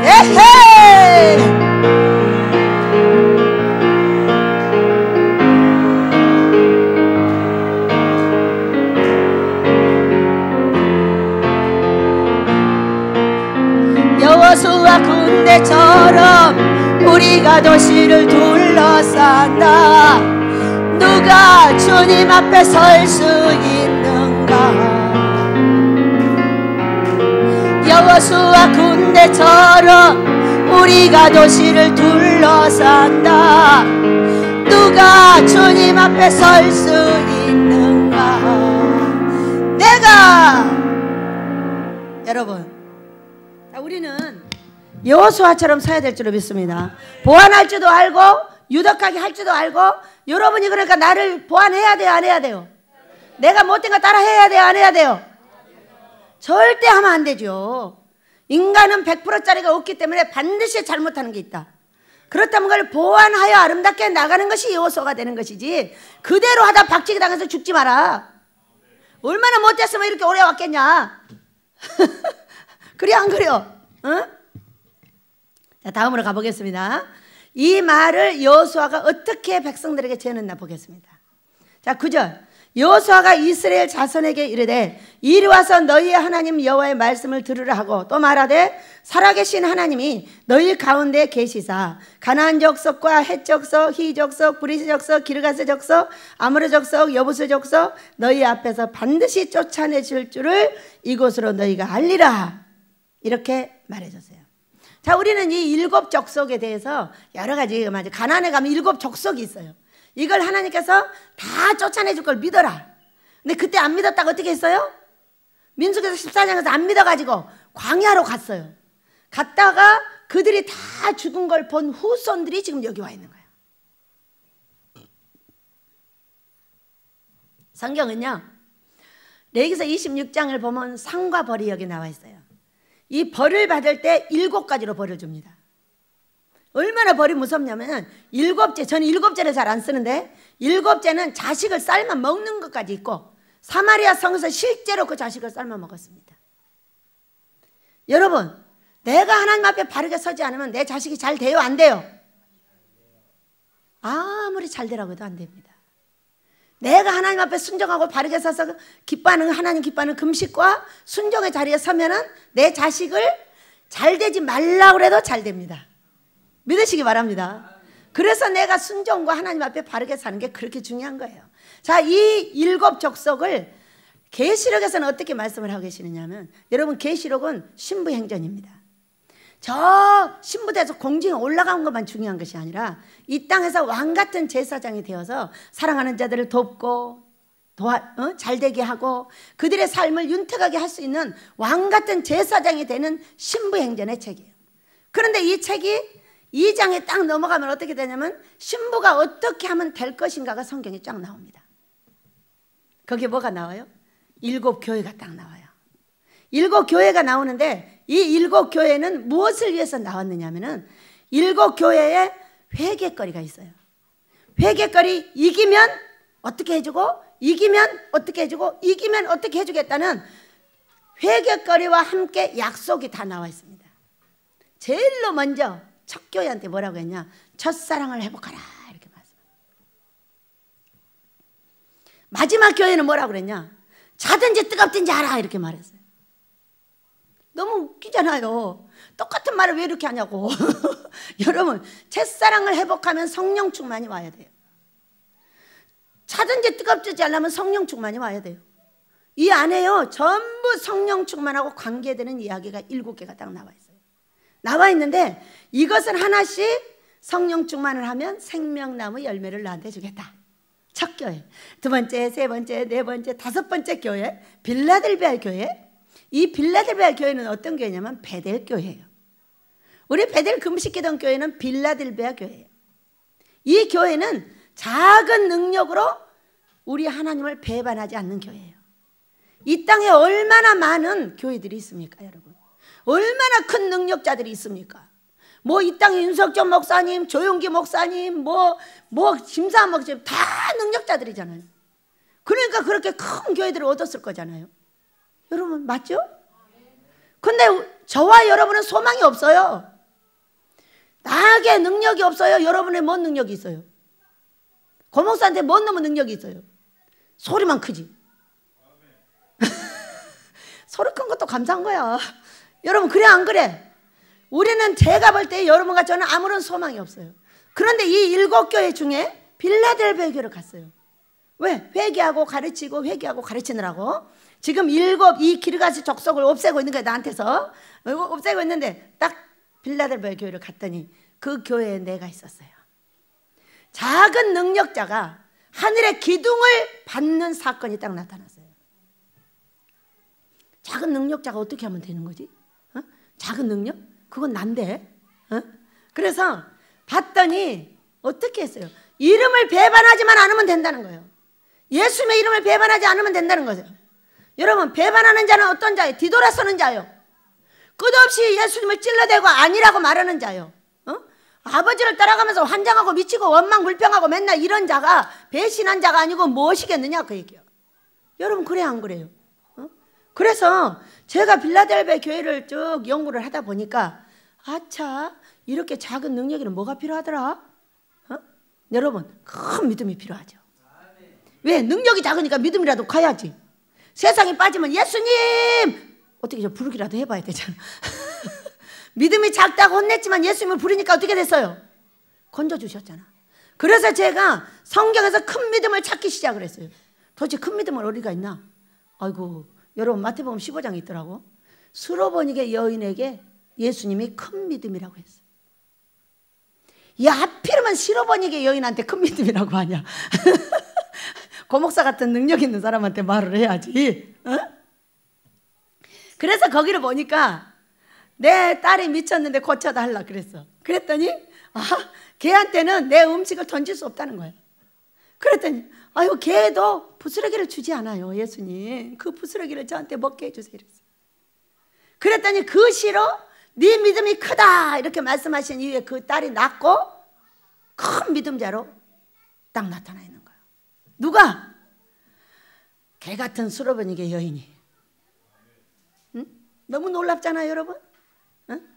에헤이! 여호수아 군대처럼 우리가 도시를 둘러싼다. 누가 주님 앞에 설 수 있는가? 여호수아 군대처럼 우리가 도시를 둘러싼다. 누가 주님 앞에 설 수 있는가? 내가 여러분, 우리는 여호수아처럼 서야 될 줄로 믿습니다. 보완할 줄도 알고 유덕하게 할 줄도 알고. 여러분이 그러니까 나를 보완해야 돼요, 안 해야 돼요? 내가 못된 거 따라 해야 돼요, 안 해야 돼요? 절대 하면 안 되죠. 인간은 100%짜리가 없기 때문에 반드시 잘못하는 게 있다. 그렇다면 그걸 보완하여 아름답게 나가는 것이 여호수아가 되는 것이지, 그대로 하다 박치기 당해서 죽지 마라. 얼마나 못됐으면 이렇게 오래 왔겠냐. 그래 안 그래요? 어? 자, 다음으로 가보겠습니다. 이 말을 여호수아가 어떻게 백성들에게 전했나 보겠습니다. 자, 9절. 여호수아가 이스라엘 자손에게 이르되 이리 와서 너희의 하나님 여호와의 말씀을 들으라 하고, 또 말하되 살아계신 하나님이 너희 가운데 계시사 가나안 족속과 헷 족속, 히 족속, 브리스 족속, 기르가스 족속, 아모르 족속, 여부스 족속 너희 앞에서 반드시 쫓아내실 줄을 이곳으로 너희가 알리라. 이렇게 말해줬어요. 자, 우리는 이 7 족속에 대해서 여러 가지, 가나안에 가면 7 족속이 있어요. 이걸 하나님께서 다 쫓아내줄 걸 믿어라. 근데 그때 안 믿었다가 어떻게 했어요? 민수기서 14장에서 안 믿어가지고 광야로 갔어요. 갔다가 그들이 다 죽은 걸 본 후손들이 지금 여기 와 있는 거예요. 성경은요, 레위기서 26장을 보면 상과 벌이 여기 나와 있어요. 이 벌을 받을 때 7가지로 벌을 줍니다. 얼마나 벌이 무섭냐면, 7째, 저는 7째를 잘 안 쓰는데 7째는 자식을 삶아 먹는 것까지 있고, 사마리아 성에서 실제로 그 자식을 삶아 먹었습니다. 여러분, 내가 하나님 앞에 바르게 서지 않으면 내 자식이 잘 돼요, 안 돼요? 아무리 잘 되라고 해도 안 됩니다. 내가 하나님 앞에 순종하고 바르게 서서 기뻐하는, 하나님 기뻐하는 금식과 순종의 자리에 서면은 내 자식을 잘 되지 말라고 해도 잘 됩니다. 믿으시기 바랍니다. 그래서 내가 순종과 하나님 앞에 바르게 사는 게 그렇게 중요한 거예요. 자, 이 7 족속을 계시록에서는 어떻게 말씀을 하고 계시느냐면, 여러분, 계시록은 신부행전입니다. 저 신부대에서 공중에 올라간 것만 중요한 것이 아니라 이 땅에서 왕같은 제사장이 되어서 사랑하는 자들을 돕고 잘되게 하고 그들의 삶을 윤택하게 할 수 있는 왕같은 제사장이 되는 신부행전의 책이에요. 그런데 이 책이 2장에 딱 넘어가면 어떻게 되냐면, 신부가 어떻게 하면 될 것인가가 성경에 쫙 나옵니다. 거기에 뭐가 나와요? 7 교회가 딱 나와요. 7 교회가 나오는데, 이 7 교회는 무엇을 위해서 나왔느냐면은 7 교회에 회개거리가 있어요. 회개거리, 이기면 어떻게 해주고, 이기면 어떻게 해주고, 이기면 어떻게 해주겠다는 회개거리와 함께 약속이 다 나와 있습니다. 제일로 먼저 첫 교회한테 뭐라고 했냐? 첫사랑을 회복하라, 이렇게 말씀합니다. 마지막 교회는 뭐라고 그랬냐? 자든지 뜨겁든지 하라, 이렇게 말했어요. 너무 웃기잖아요. 똑같은 말을 왜 이렇게 하냐고. 여러분, 첫사랑을 회복하면 성령 충만이 와야 돼요. 차든지 뜨겁지 않으면 성령 충만이 와야 돼요. 이 안에요, 전부 성령 충만하고 관계되는 이야기가 7개가 딱 나와 있어요. 나와 있는데, 이것을 하나씩 성령 충만을 하면 생명나무 열매를 나한테 주겠다. 첫 교회, 두 번째, 세 번째, 네 번째, 5번째 교회, 빌라델비아 교회. 이 빌라델비아 교회는 어떤 교회냐면 베델 교회예요. 우리 베델 금식기던 교회는 빌라델비아 교회예요. 이 교회는 작은 능력으로 우리 하나님을 배반하지 않는 교회예요. 이 땅에 얼마나 많은 교회들이 있습니까, 여러분? 얼마나 큰 능력자들이 있습니까? 뭐 이 땅에 윤석전 목사님, 조용기 목사님, 뭐 김사한 목사님 다 능력자들이잖아요. 그러니까 그렇게 큰 교회들을 얻었을 거잖아요. 여러분 맞죠? 근데 저와 여러분은 소망이 없어요. 나에게 능력이 없어요. 여러분의 뭔 능력이 있어요? 고목사한테 뭔 놈의 능력이 있어요? 소리만 크지. 소리 큰 것도 감사한 거야. 여러분 그래 안 그래? 우리는 제가 볼 때 여러분과 저는 아무런 소망이 없어요. 그런데 이 7교회 중에 빌라델비아 교회를 갔어요. 왜? 회개하고 가르치고 회개하고 가르치느라고. 지금 이 기르가시 족속을 없애고 있는 거예요. 나한테서 없애고 있는데 딱 빌라델비아 교회를 갔더니 그 교회에 내가 있었어요. 작은 능력자가 하늘의 기둥을 받는 사건이 딱 나타났어요. 작은 능력자가 어떻게 하면 되는 거지? 어? 작은 능력? 그건 난데. 어? 그래서 봤더니 어떻게 했어요? 이름을 배반하지만 않으면 된다는 거예요. 예수님의 이름을 배반하지 않으면 된다는 거죠. 여러분 배반하는 자는 어떤 자예요? 뒤돌아서는 자요. 끝없이 예수님을 찔러대고 아니라고 말하는 자요. 어? 아버지를 따라가면서 환장하고 미치고 원망불평하고 맨날 이런 자가 배신한 자가 아니고 무엇이겠느냐 그 얘기예요. 여러분 그래 안 그래요? 어? 그래서 제가 빌라델비아 교회를 쭉 연구를 하다 보니까 아차 이렇게 작은 능력에는 뭐가 필요하더라? 어? 여러분 큰 믿음이 필요하죠. 왜? 능력이 작으니까 믿음이라도 가야지. 세상에 빠지면 예수님 어떻게 좀 부르기라도 해봐야 되잖아. 믿음이 작다고 혼냈지만 예수님을 부르니까 어떻게 됐어요? 건져주셨잖아. 그래서 제가 성경에서 큰 믿음을 찾기 시작을 했어요. 도대체 큰 믿음은 어디가 있나? 아이고 여러분 마태복음 15장에 있더라고. 수로보니게 여인에게 예수님이 큰 믿음이라고 했어요. 야 하필이면 수로보니게 여인한테 큰 믿음이라고 하냐. 고목사 같은 능력 있는 사람한테 말을 해야지. 어? 그래서 거기를 보니까 내 딸이 미쳤는데 고쳐달라 그랬어. 그랬더니 걔한테는 내 음식을 던질 수 없다는 거예요. 그랬더니 아유 걔도 부스러기를 주지 않아요. 예수님 그 부스러기를 저한테 먹게 해주세요 이랬어요. 그랬더니 그 시로 네 믿음이 크다 이렇게 말씀하신 이후에 그 딸이 낳고 큰 믿음자로 딱 나타나 있는 거예요. 누가? 개 같은 수로보니게 여인이. 응? 너무 놀랍잖아요 여러분. 응?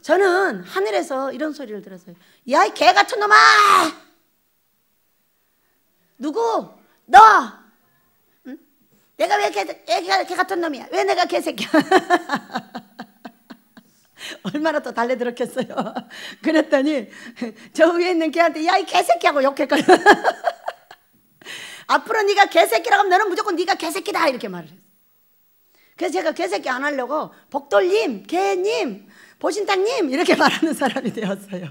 저는 하늘에서 이런 소리를 들었어요. 야 이 개 같은 놈아. 누구? 너. 응? 내가 왜 개 같은 놈이야? 왜 내가 개새끼야? 얼마나 또 달래들었겠어요. 그랬더니 저 위에 있는 개한테 야 이 개새끼하고 욕했거든. 앞으로 네가 개새끼라고 하면 너는 무조건 네가 개새끼다 이렇게 말을 했어요. 그래서 제가 개새끼 안 하려고 복돌님, 개님, 보신탕님 이렇게 말하는 사람이 되었어요.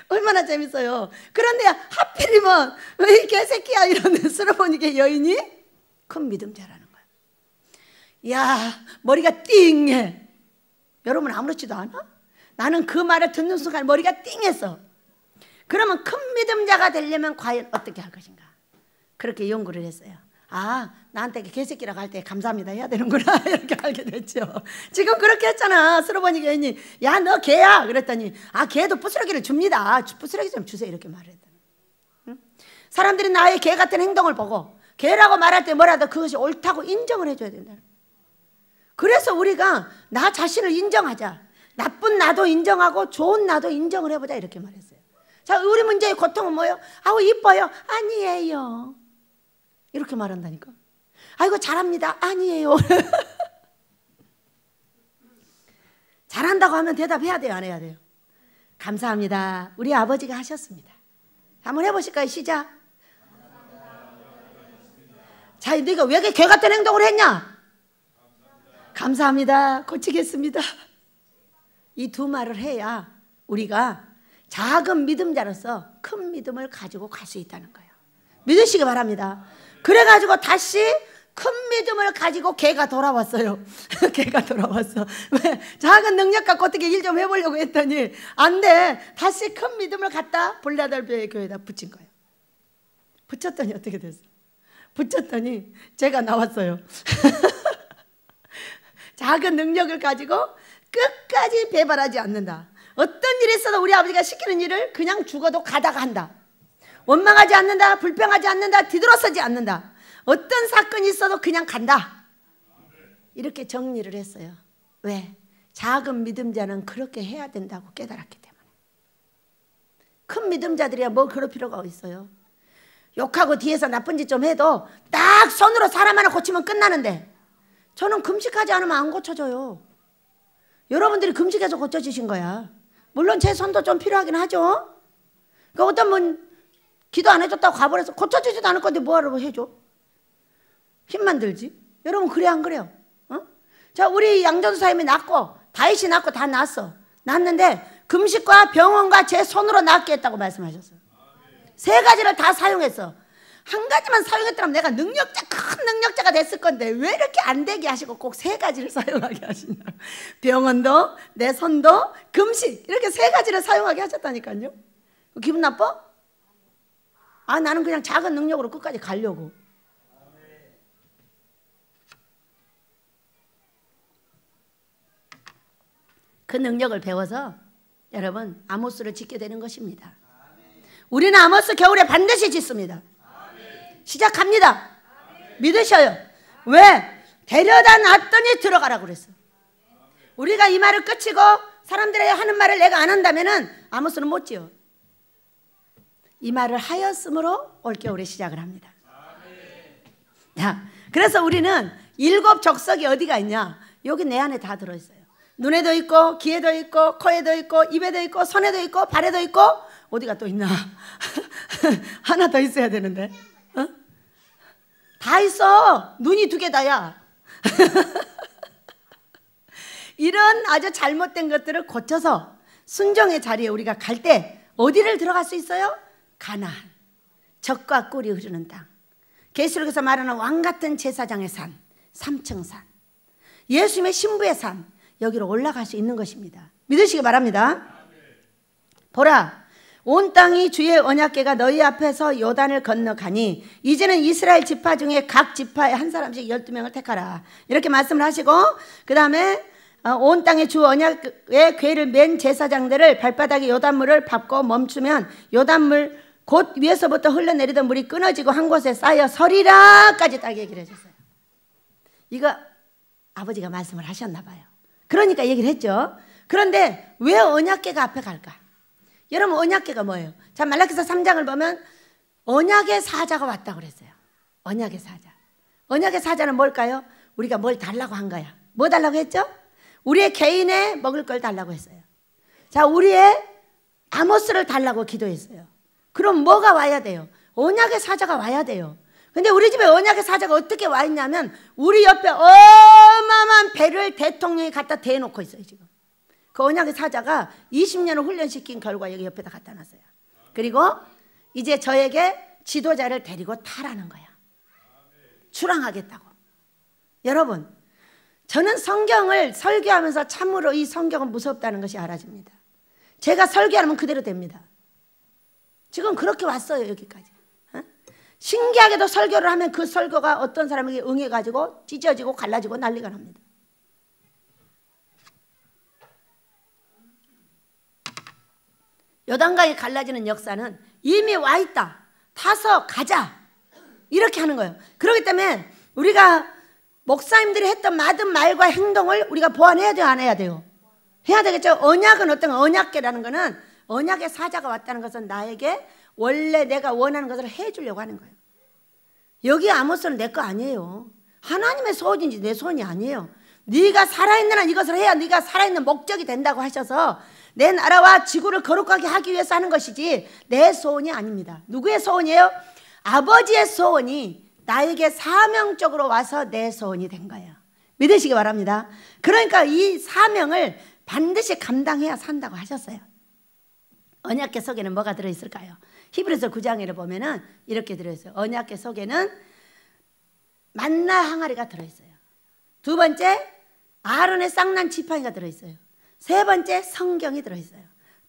얼마나 재밌어요. 그런데 하필이면 왜 이 개새끼야 이러는 수로보니게 여인이 큰 믿음자라는 거예요. 야 머리가 띵해. 여러분 아무렇지도 않아? 나는 그 말을 듣는 순간 머리가 띵했어. 그러면 큰 믿음자가 되려면 과연 어떻게 할 것인가? 그렇게 연구를 했어요. 아 나한테 개새끼라고 할 때 감사합니다 해야 되는구나 이렇게 알게 됐죠. 지금 그렇게 했잖아. 수로보니게 여인이 야 너 개야 그랬더니 아 개도 부스러기를 줍니다. 부스러기 좀 주세요 이렇게 말을 했더니. 응? 사람들이 나의 개 같은 행동을 보고 개라고 말할 때 뭐라도 그것이 옳다고 인정을 해줘야 된다. 그래서 우리가 나 자신을 인정하자. 나쁜 나도 인정하고 좋은 나도 인정을 해보자 이렇게 말했어요. 자, 우리 문제의 고통은 뭐예요? 아우 이뻐요. 아니에요. 이렇게 말한다니까. 아이고 잘합니다. 아니에요. 잘한다고 하면 대답해야 돼요? 안 해야 돼요? 감사합니다. 우리 아버지가 하셨습니다. 한번 해보실까요? 시작. 자, 네가 왜 개 같은 행동을 했냐? 감사합니다. 고치겠습니다. 이 두 말을 해야 우리가 작은 믿음자로서 큰 믿음을 가지고 갈 수 있다는 거예요. 믿으시기 바랍니다. 그래가지고 다시 큰 믿음을 가지고 개가 돌아왔어요. 개가 돌아왔어. 왜? 작은 능력 갖고 어떻게 일 좀 해보려고 했더니 안 돼. 다시 큰 믿음을 갖다 빌라델비아 교회에다 붙인 거예요. 붙였더니 어떻게 됐어? 붙였더니 제가 나왔어요. 작은 능력을 가지고 끝까지 배반하지 않는다. 어떤 일이 있어도 우리 아버지가 시키는 일을 그냥 죽어도 가다가 한다. 원망하지 않는다, 불평하지 않는다, 뒤돌아서지 않는다. 어떤 사건이 있어도 그냥 간다. 이렇게 정리를 했어요. 왜? 작은 믿음자는 그렇게 해야 된다고 깨달았기 때문에. 큰 믿음자들이야 뭐 그럴 필요가 있어요. 욕하고 뒤에서 나쁜 짓 좀 해도 딱 손으로 사람 하나 고치면 끝나는데, 저는 금식하지 않으면 안 고쳐져요. 여러분들이 금식해서 고쳐지신 거야. 물론 제 손도 좀 필요하긴 하죠. 그러니까 어떤 분 기도 안 해줬다고 가버려서 고쳐지지도 않을 건데 뭐하러 해줘? 힘만 들지. 여러분 그래요 안 그래요? 어? 자, 우리 양전사님이 낳고 다윗이 낳고 다 낳았어. 낳았는데 금식과 병원과 제 손으로 낳게 했다고 말씀하셨어요. 세 가지를 다 사용했어. 한 가지만 사용했더라면 내가 능력자, 큰 능력자가 됐을 건데 왜 이렇게 안 되게 하시고 꼭 세 가지를 사용하게 하시냐. 병원도, 내 손도, 금식, 이렇게 세 가지를 사용하게 하셨다니까요. 기분 나빠? 아, 나는 그냥 작은 능력으로 끝까지 가려고. 그 능력을 배워서 여러분 아모스를 짓게 되는 것입니다. 우리는 아모스 겨울에 반드시 짓습니다. 시작합니다. 믿으셔요. 왜? 데려다 놨더니 들어가라고 그랬어요. 우리가 이 말을 끝이고 사람들이 하는 말을 내가 안 한다면은 아모스는 못 지어. 이 말을 하였으므로 올겨울에 시작을 합니다. 자, 그래서 우리는 7 족속이 어디가 있냐? 여기 내 안에 다 들어있어요. 눈에도 있고 귀에도 있고 코에도 있고 입에도 있고 손에도 있고 발에도 있고, 어디가 또 있나? 하나 더 있어야 되는데. 어? 다 있어. 눈이 2개 다야. 이런 아주 잘못된 것들을 고쳐서 순종의 자리에 우리가 갈 때 어디를 들어갈 수 있어요? 가나안, 젖과 꿀이 흐르는 땅, 계시록에서 말하는 왕같은 제사장의 산, 3층 산, 예수님의 신부의 산, 여기로 올라갈 수 있는 것입니다. 믿으시기 바랍니다. 보라, 온 땅이 주의 언약궤가 너희 앞에서 요단을 건너가니 이제는 이스라엘 지파 중에 각 지파에 한 사람씩 12명을 택하라. 이렇게 말씀을 하시고, 그 다음에 온 땅에 주 언약의 궤를 맨 제사장들을 발바닥에 요단물을 밟고 멈추면 요단물 곧 위에서부터 흘러내리던 물이 끊어지고 한 곳에 쌓여 서리라까지 딱 얘기를 해줬어요. 이거 아버지가 말씀을 하셨나 봐요. 그러니까 얘기를 했죠. 그런데 왜 언약궤가 앞에 갈까? 여러분 언약궤가 뭐예요? 자, 말라기서 3장을 보면 언약의 사자가 왔다고 그랬어요. 언약의 사자. 언약의 사자는 뭘까요? 우리가 뭘 달라고 한 거야. 뭐 달라고 했죠? 우리의 개인의 먹을 걸 달라고 했어요. 자, 우리의 아모스를 달라고 기도했어요. 그럼 뭐가 와야 돼요? 언약의 사자가 와야 돼요. 근데 우리 집에 언약의 사자가 어떻게 와 있냐면 우리 옆에 어마어마한 배를 대통령이 갖다 대놓고 있어요. 지금 그 언약의 사자가 20년을 훈련시킨 결과 여기 옆에다 갖다 놨어요. 그리고 이제 저에게 지도자를 데리고 타라는 거야. 출항하겠다고. 여러분, 저는 성경을 설교하면서 참으로 이 성경은 무섭다는 것이 알아집니다. 제가 설교하면 그대로 됩니다. 지금 그렇게 왔어요. 여기까지. 신기하게도 설교를 하면 그 설교가 어떤 사람에게 응해가지고 찢어지고 갈라지고 난리가 납니다. 요단강이 갈라지는 역사는 이미 와 있다. 타서 가자. 이렇게 하는 거예요. 그렇기 때문에 우리가 목사님들이 했던 모든 말과 행동을 우리가 보완해야 돼요? 안 해야 돼요? 해야 되겠죠. 언약은 어떤 언약궤라는 거는 언약의 사자가 왔다는 것은 나에게 원래 내가 원하는 것을 해주려고 하는 거예요. 여기 아모스는 내 거 아니에요. 하나님의 소원인지 내 소원이 아니에요. 네가 살아있는 한 이것을 해야 네가 살아있는 목적이 된다고 하셔서 내 나라와 지구를 거룩하게 하기 위해서 하는 것이지 내 소원이 아닙니다. 누구의 소원이에요? 아버지의 소원이 나에게 사명적으로 와서 내 소원이 된 거예요. 믿으시기 바랍니다. 그러니까 이 사명을 반드시 감당해야 산다고 하셨어요. 언약궤 속에는 뭐가 들어있을까요? 히브리서 9장에를 보면은 이렇게 들어있어요. 언약궤 속에는 만나 항아리가 들어있어요. 두 번째, 아론의 쌍난 지팡이가 들어있어요. 세 번째, 성경이 들어있어요.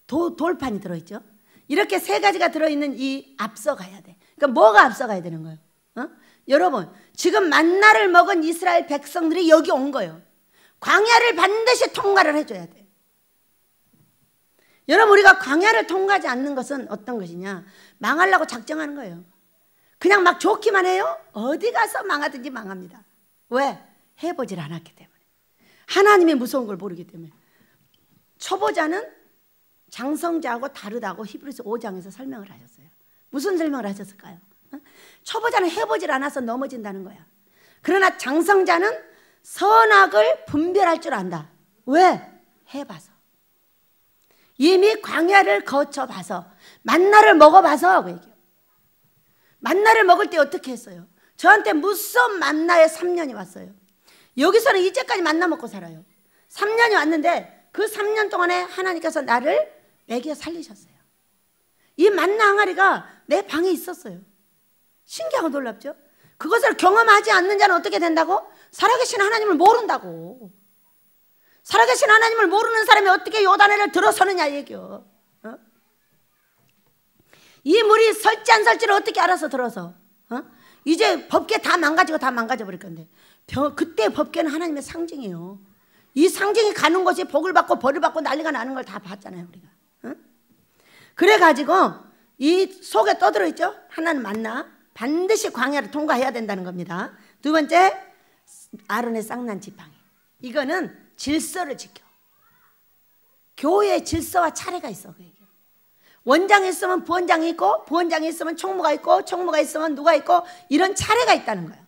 돌판이 들어있죠. 이렇게 세 가지가 들어있는 이 앞서가야 돼. 그러니까 뭐가 앞서가야 되는 거예요? 여러분, 지금 만나를 먹은 이스라엘 백성들이 여기 온 거예요. 광야를 반드시 통과를 해줘야 돼. 여러분, 우리가 광야를 통과하지 않는 것은 어떤 것이냐? 망하려고 작정하는 거예요. 그냥 막 좋기만 해요? 어디 가서 망하든지 망합니다. 왜? 해보질 않았기 때문에. 하나님의 무서운 걸 모르기 때문에. 초보자는 장성자하고 다르다고 히브리서 5장에서 설명을 하셨어요. 무슨 설명을 하셨을까요? 초보자는 해보질 않아서 넘어진다는 거야. 그러나 장성자는 선악을 분별할 줄 안다. 왜? 해봐서. 이미 광야를 거쳐봐서, 만나를 먹어봐서 그 얘기예요. 만나를 먹을 때 어떻게 했어요? 저한테 무슨 만나의 3년이 왔어요. 여기서는 이제까지 만나 먹고 살아요. 3년이 왔는데 그 3년 동안에 하나님께서 나를 먹여 살리셨어요. 이 만나 항아리가 내 방에 있었어요. 신기하고 놀랍죠? 그것을 경험하지 않는 자는 어떻게 된다고? 살아계신 하나님을 모른다고. 살아계신 하나님을 모르는 사람이 어떻게 요단해를 들어서느냐 얘기요. 이 물이 설지 안 설지를 어떻게 알아서 들어서? 이제 법궤 다 망가지고 다 망가져 버릴 건데, 그때 법궤는 하나님의 상징이에요. 이 상징이 가는 것이 복을 받고 벌을 받고 난리가 나는 걸 다 봤잖아요, 우리가. 그래가지고 이 속에 떠들어 있죠. 하나는 만나, 반드시 광야를 통과해야 된다는 겁니다. 두 번째, 아론의 쌍난 지팡이. 이거는 질서를 지켜. 교회의 질서와 차례가 있어. 그 얘기야. 원장이 있으면 부원장이 있고, 부원장이 있으면 총무가 있고, 총무가 있으면 누가 있고, 이런 차례가 있다는 거야.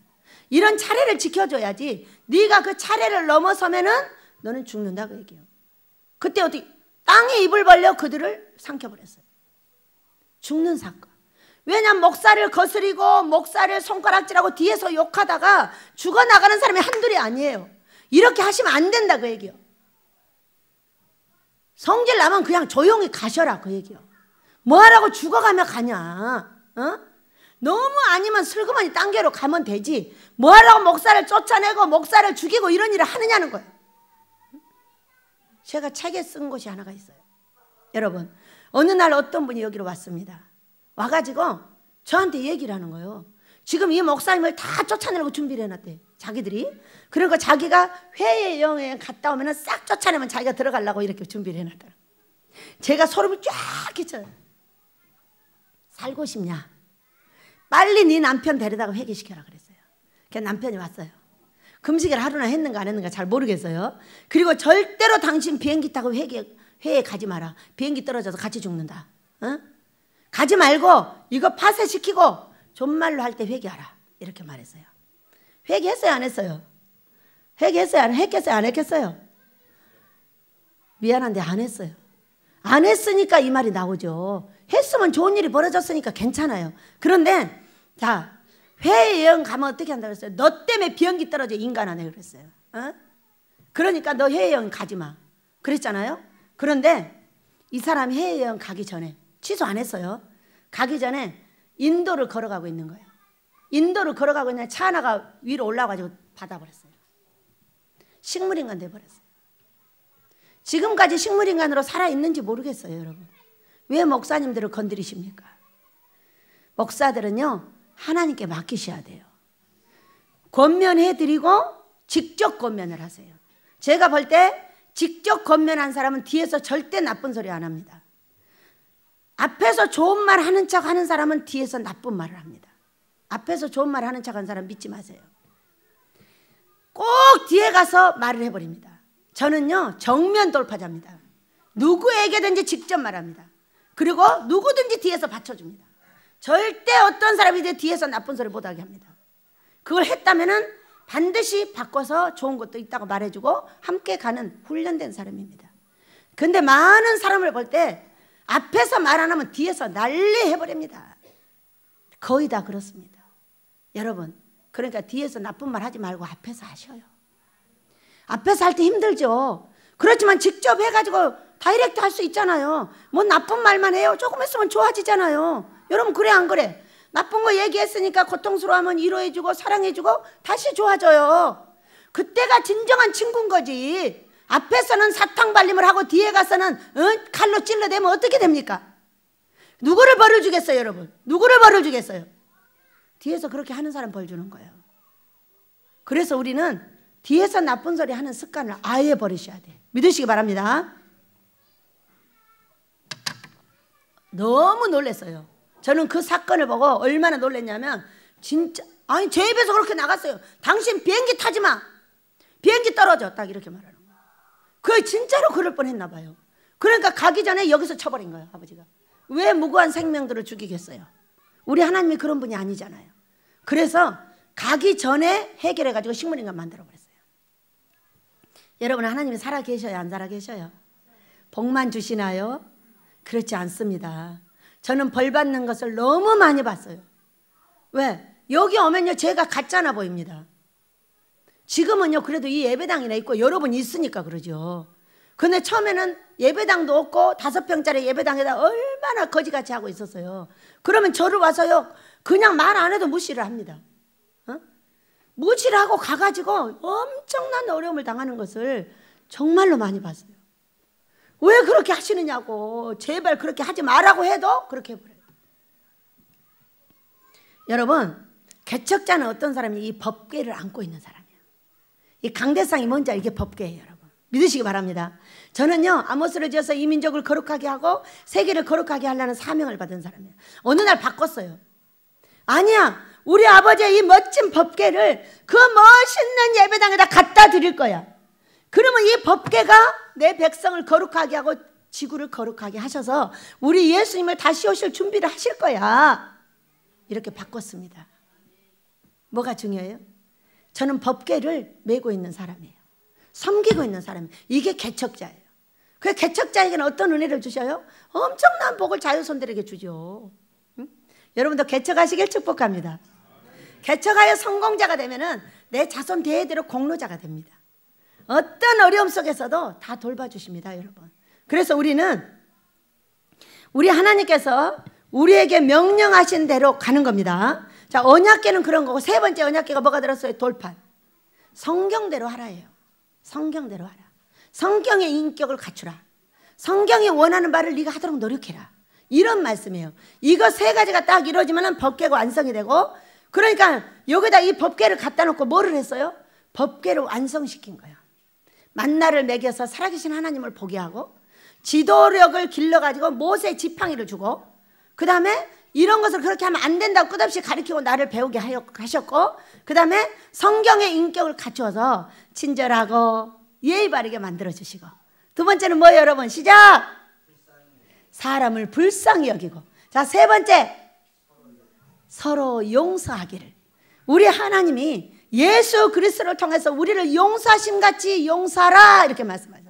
이런 차례를 지켜줘야지. 네가 그 차례를 넘어서면은 너는 죽는다 그 얘기예요. 그때 어떻게 땅에 입을 벌려 그들을 삼켜버렸어요. 죽는 사건. 왜냐하면 목사를 거스리고 목사를 손가락질하고 뒤에서 욕하다가 죽어나가는 사람이 한둘이 아니에요. 이렇게 하시면 안 된다 그 얘기예요. 성질 나면 그냥 조용히 가셔라 그 얘기예요. 뭐하라고 죽어가며 가냐. 너무 아니면 슬그머니 딴 게로 가면 되지. 뭐하라고 목사를 쫓아내고 목사를 죽이고 이런 일을 하느냐는 거예요. 제가 책에 쓴 곳이 하나가 있어요. 여러분, 어느 날 어떤 분이 여기로 왔습니다. 와가지고 저한테 얘기를 하는 거예요. 지금 이 목사님을 다 쫓아내려고 준비를 해놨대, 자기들이. 그러니까 자기가 해외 여행에 갔다 오면 싹 쫓아내면 자기가 들어가려고 이렇게 준비를 해놨다. 제가 소름이 쫙 끼쳐요. 살고 싶냐? 빨리 네 남편 데려다가 회개시켜라 그랬어요. 그래서 남편이 왔어요. 금식을 하루나 했는가 안 했는가 잘 모르겠어요. 그리고 절대로 당신 비행기 타고 회에 가지 마라. 비행기 떨어져서 같이 죽는다. 가지 말고 이거 파쇄시키고 존말로 할 때 회개하라. 이렇게 말했어요. 회개했어요 안 했어요? 회개했어요 안 했겠어요 안 했겠어요? 미안한데 안 했어요. 안 했으니까 이 말이 나오죠. 했으면 좋은 일이 벌어졌으니까 괜찮아요. 그런데 자, 해외여행 가면 어떻게 한다고 그랬어요? 너 때문에 비행기 떨어져 인간아 내가 그랬어요. 그러니까 너 해외여행 가지 마 그랬잖아요. 그런데 이 사람이 해외여행 가기 전에, 취소 안 했어요. 가기 전에 인도를 걸어가고 있는 거예요. 인도를 걸어가고 있는 차 하나가 위로 올라와가지고 받아버렸어요. 식물인간 돼버렸어요. 지금까지 식물인간으로 살아있는지 모르겠어요. 여러분, 왜 목사님들을 건드리십니까? 목사들은요 하나님께 맡기셔야 돼요. 권면해드리고 직접 권면을 하세요. 제가 볼 때 직접 권면한 사람은 뒤에서 절대 나쁜 소리 안 합니다. 앞에서 좋은 말 하는 척 하는 사람은 뒤에서 나쁜 말을 합니다. 앞에서 좋은 말 하는 척 하는 사람 믿지 마세요. 꼭 뒤에 가서 말을 해버립니다. 저는요 정면 돌파자입니다. 누구에게든지 직접 말합니다. 그리고 누구든지 뒤에서 받쳐줍니다. 절대 어떤 사람이 뒤에서 나쁜 소리 못하게 합니다. 그걸 했다면은 반드시 바꿔서 좋은 것도 있다고 말해주고 함께 가는 훈련된 사람입니다. 근데 많은 사람을 볼 때 앞에서 말 안 하면 뒤에서 난리 해버립니다. 거의 다 그렇습니다. 여러분, 그러니까 뒤에서 나쁜 말 하지 말고 앞에서 하셔요. 앞에서 할 때 힘들죠. 그렇지만 직접 해가지고 다이렉트 할 수 있잖아요. 뭐 나쁜 말만 해요. 조금 있으면 좋아지잖아요. 여러분, 그래 안 그래? 나쁜 거 얘기했으니까 고통스러워하면 위로해주고 사랑해주고 다시 좋아져요. 그때가 진정한 친구인 거지. 앞에서는 사탕 발림을 하고 뒤에 가서는 칼로 찔러대면 어떻게 됩니까? 누구를 벌을 주겠어요, 여러분? 누구를 벌을 주겠어요? 뒤에서 그렇게 하는 사람 벌 주는 거예요. 그래서 우리는 뒤에서 나쁜 소리 하는 습관을 아예 버리셔야 돼. 믿으시기 바랍니다. 너무 놀랐어요. 저는 그 사건을 보고 얼마나 놀랐냐면 진짜 아니 제 입에서 그렇게 나갔어요. 당신 비행기 타지 마. 비행기 떨어져. 딱 이렇게 말하는 거예요. 그 진짜로 그럴 뻔했나 봐요. 그러니까 가기 전에 여기서 쳐버린 거예요. 아버지가. 왜 무고한 생명들을 죽이겠어요? 우리 하나님이 그런 분이 아니잖아요. 그래서 가기 전에 해결해가지고 식물인간 만들어버렸어요. 여러분 하나님이 살아 계셔요? 안 살아 계셔요? 복만 주시나요? 그렇지 않습니다. 저는 벌 받는 것을 너무 많이 봤어요. 왜? 여기 오면요 제가 가짜나 보입니다. 지금은요 그래도 이 예배당이나 있고 여러분이 있으니까 그러죠. 근데 처음에는 예배당도 없고 5평짜리 예배당에다 얼마나 거지같이 하고 있었어요. 그러면 저를 와서요 그냥 말 안 해도 무시를 합니다. 무시를 하고 가가지고 엄청난 어려움을 당하는 것을 정말로 많이 봤어요. 왜 그렇게 하시느냐고. 제발 그렇게 하지 말라고 해도 그렇게 해버려요. 여러분 개척자는 어떤 사람이 이 법궤를 안고 있는 사람이에요. 이 강대상이 뭔지 이게 법궤예요. 여러분 믿으시기 바랍니다. 저는요 아모스를 지어서 이 민족을 거룩하게 하고 세계를 거룩하게 하려는 사명을 받은 사람이에요. 어느 날 바꿨어요. 아니야 우리 아버지의 이 멋진 법궤를 그 멋있는 예배당에다 갖다 드릴 거야. 그러면 이 법궤가 내 백성을 거룩하게 하고 지구를 거룩하게 하셔서 우리 예수님을 다시 오실 준비를 하실 거야. 이렇게 바꿨습니다. 뭐가 중요해요? 저는 법궤를 메고 있는 사람이에요. 섬기고 있는 사람이에요. 이게 개척자예요. 그 개척자에게는 어떤 은혜를 주셔요? 엄청난 복을 자유손들에게 주죠. 응? 여러분도 개척하시길 축복합니다. 개척하여 성공자가 되면은 내 자손 대대로 공로자가 됩니다. 어떤 어려움 속에서도 다 돌봐주십니다, 여러분. 그래서 우리는 우리 하나님께서 우리에게 명령하신 대로 가는 겁니다. 자, 언약궤는 그런 거고 세 번째 언약궤가 뭐가 들었어요? 돌판. 성경대로 하라예요. 성경대로 하라. 성경의 인격을 갖추라. 성경이 원하는 바를 네가 하도록 노력해라. 이런 말씀이에요. 이거 세 가지가 딱 이루어지면 법궤가 완성이 되고 그러니까 여기다 이 법궤를 갖다 놓고 뭐를 했어요? 법궤를 완성시킨 거예요. 만나를 먹여서 살아계신 하나님을 보게 하고 지도력을 길러가지고 모세 지팡이를 주고 그 다음에 이런 것을 그렇게 하면 안 된다고 끝없이 가르치고 나를 배우게 하셨고 그 다음에 성경의 인격을 갖추어서 친절하고 예의 바르게 만들어주시고 두 번째는 뭐예요 여러분? 시작! 사람을 불쌍히 여기고 자, 세 번째 서로 용서하기를. 우리 하나님이 예수 그리스도를 통해서 우리를 용서하심같이 용서하라 이렇게 말씀하죠.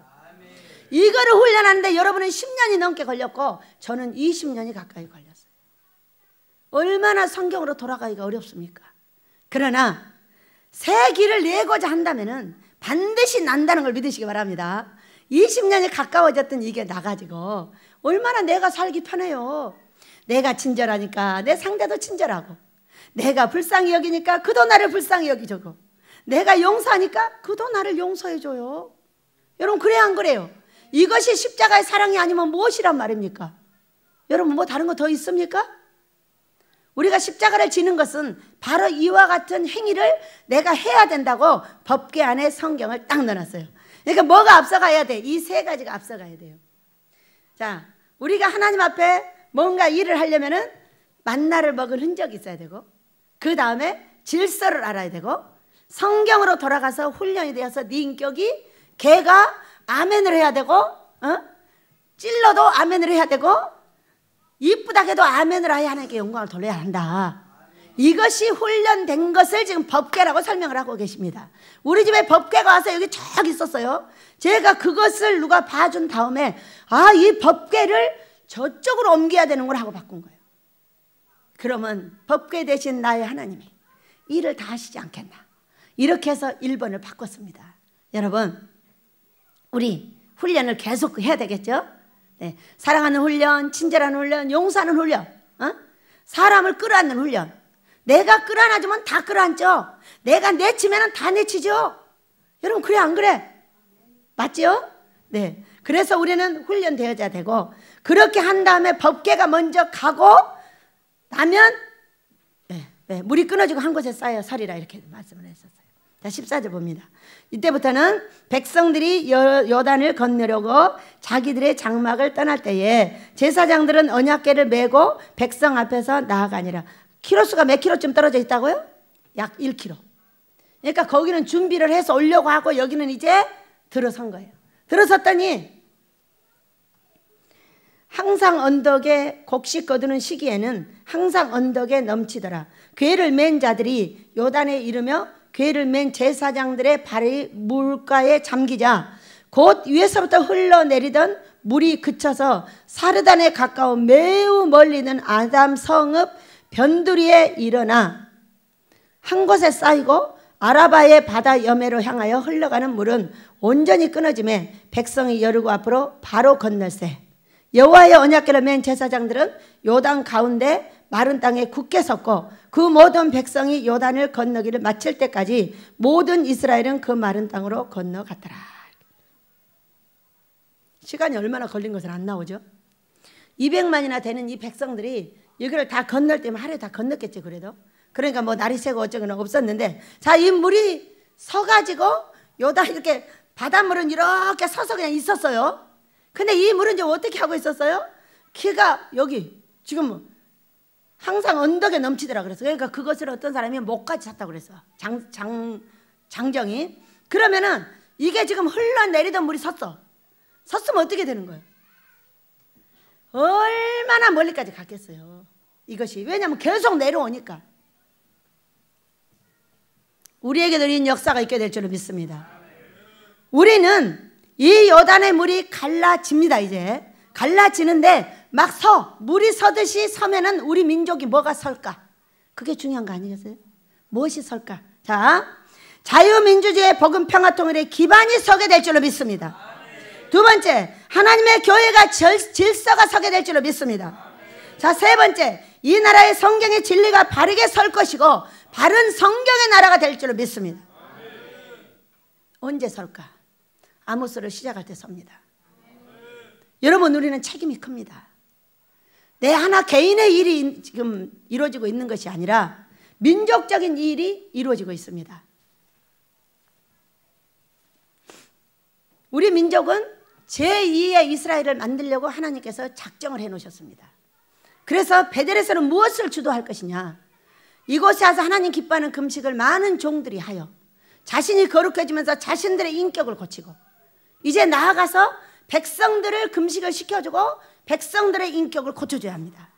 이거를 훈련하는데 여러분은 10년이 넘게 걸렸고 저는 20년이 가까이 걸렸어요. 얼마나 성경으로 돌아가기가 어렵습니까? 그러나 새 길을 내고자 한다면 반드시 난다는 걸 믿으시기 바랍니다. 20년이 가까워졌던 이게 나가지고 얼마나 내가 살기 편해요. 내가 친절하니까 내 상대도 친절하고 내가 불쌍히 여기니까 그도 나를 불쌍히 여기주고 내가 용서하니까 그도 나를 용서해줘요. 여러분 그래야 안 그래요? 이것이 십자가의 사랑이 아니면 무엇이란 말입니까? 여러분 뭐 다른 거 더 있습니까? 우리가 십자가를 지는 것은 바로 이와 같은 행위를 내가 해야 된다고 법궤 안에 성경을 딱 넣어놨어요. 그러니까 뭐가 앞서가야 돼? 이 세 가지가 앞서가야 돼요. 자, 우리가 하나님 앞에 뭔가 일을 하려면은 만나를 먹은 흔적이 있어야 되고 그 다음에 질서를 알아야 되고 성경으로 돌아가서 훈련이 되어서 네 인격이 걔가 아멘을 해야 되고 찔러도 아멘을 해야 되고 이쁘다 해도 아멘을 해야 하나님께 영광을 돌려야 한다. 이것이 훈련된 것을 지금 법궤라고 설명을 하고 계십니다. 우리 집에 법궤가 와서 여기 쫙 있었어요. 제가 그것을 누가 봐준 다음에 이 법궤를 저쪽으로 옮겨야 되는 걸 하고 바꾼 거예요. 그러면 법궤 대신 나의 하나님이 일을 다 하시지 않겠나. 이렇게 해서 1번을 바꿨습니다. 여러분 우리 훈련을 계속 해야 되겠죠? 네. 사랑하는 훈련, 친절하는 훈련, 용서하는 훈련, 사람을 끌어안는 훈련. 내가 끌어안아주면 다 끌어안죠. 내가 내치면 다 내치죠. 여러분 그래 안 그래? 맞죠? 네. 그래서 우리는 훈련되어야 되고 그렇게 한 다음에 법궤가 먼저 가고 나면 물이 끊어지고 한 곳에 쌓여 서리라 이렇게 말씀을 했었어요. 자, 14절 봅니다. 이때부터는 백성들이 요단을 건너려고 자기들의 장막을 떠날 때에 제사장들은 언약궤를 메고 백성 앞에서 나아가니라. 키로수가 몇 킬로쯤 떨어져 있다고요? 약 1km. 그러니까 거기는 준비를 해서 오려고 하고 여기는 이제 들어선 거예요. 들어섰더니 항상 언덕에 곡식 거두는 시기에는 항상 언덕에 넘치더라. 궤를 맨 자들이 요단에 이르며 궤를 맨 제사장들의 발이 물가에 잠기자 곧 위에서부터 흘러내리던 물이 그쳐서 사르단에 가까운 매우 멀리 있는 아담 성읍 변두리에 일어나 한 곳에 쌓이고 아라바의 바다 여매로 향하여 흘러가는 물은 온전히 끊어지매 백성이 여리고 앞으로 바로 건널세. 여호와의 언약궤를 맨 제사장들은 요단 가운데 마른 땅에 굳게 섰고 그 모든 백성이 요단을 건너기를 마칠 때까지 모든 이스라엘은 그 마른 땅으로 건너갔더라. 시간이 얼마나 걸린 것은 안 나오죠. 200만이나 되는 이 백성들이 여기를 다 건널 때면 하루에 다 건넜겠지. 그래도 그러니까 뭐 날이 새고 어쩌거나 없었는데, 자, 이 물이 서가지고 요단 이렇게 바닷물은 이렇게 서서 그냥 있었어요. 근데 이 물은 이제 어떻게 하고 있었어요? 키가 여기 지금 항상 언덕에 넘치더라 그랬어. 그러니까 그것을 어떤 사람이 목까지 찼다고 그랬어. 장정이. 그러면은 이게 지금 흘러내리던 물이 섰어. 섰으면 어떻게 되는 거예요? 얼마나 멀리까지 갔겠어요. 이것이. 왜냐하면 계속 내려오니까. 우리에게도 이런 역사가 있게 될 줄로 믿습니다. 우리는 이 요단의 물이 갈라집니다. 이제 갈라지는데 막 물이 서듯이 서면은 우리 민족이 뭐가 설까? 그게 중요한 거 아니겠어요? 무엇이 설까? 자, 자유민주주의 복음 평화통일의 기반이 서게 될 줄로 믿습니다. 두 번째, 하나님의 교회가 질서가 서게 될 줄로 믿습니다. 자, 세 번째, 이 나라의 성경의 진리가 바르게 설 것이고 바른 성경의 나라가 될 줄로 믿습니다. 언제 설까? 아모스를 시작할 때 섭니다. 여러분, 우리는 책임이 큽니다. 내 하나 개인의 일이 지금 이루어지고 있는 것이 아니라 민족적인 일이 이루어지고 있습니다. 우리 민족은 제2의 이스라엘을 만들려고 하나님께서 작정을 해 놓으셨습니다. 그래서 베델에서는 무엇을 주도할 것이냐? 이곳에 와서 하나님 기뻐하는 금식을 많은 종들이 하여 자신이 거룩해지면서 자신들의 인격을 고치고 이제 나아가서 백성들을 금식을 시켜주고 백성들의 인격을 고쳐줘야 합니다.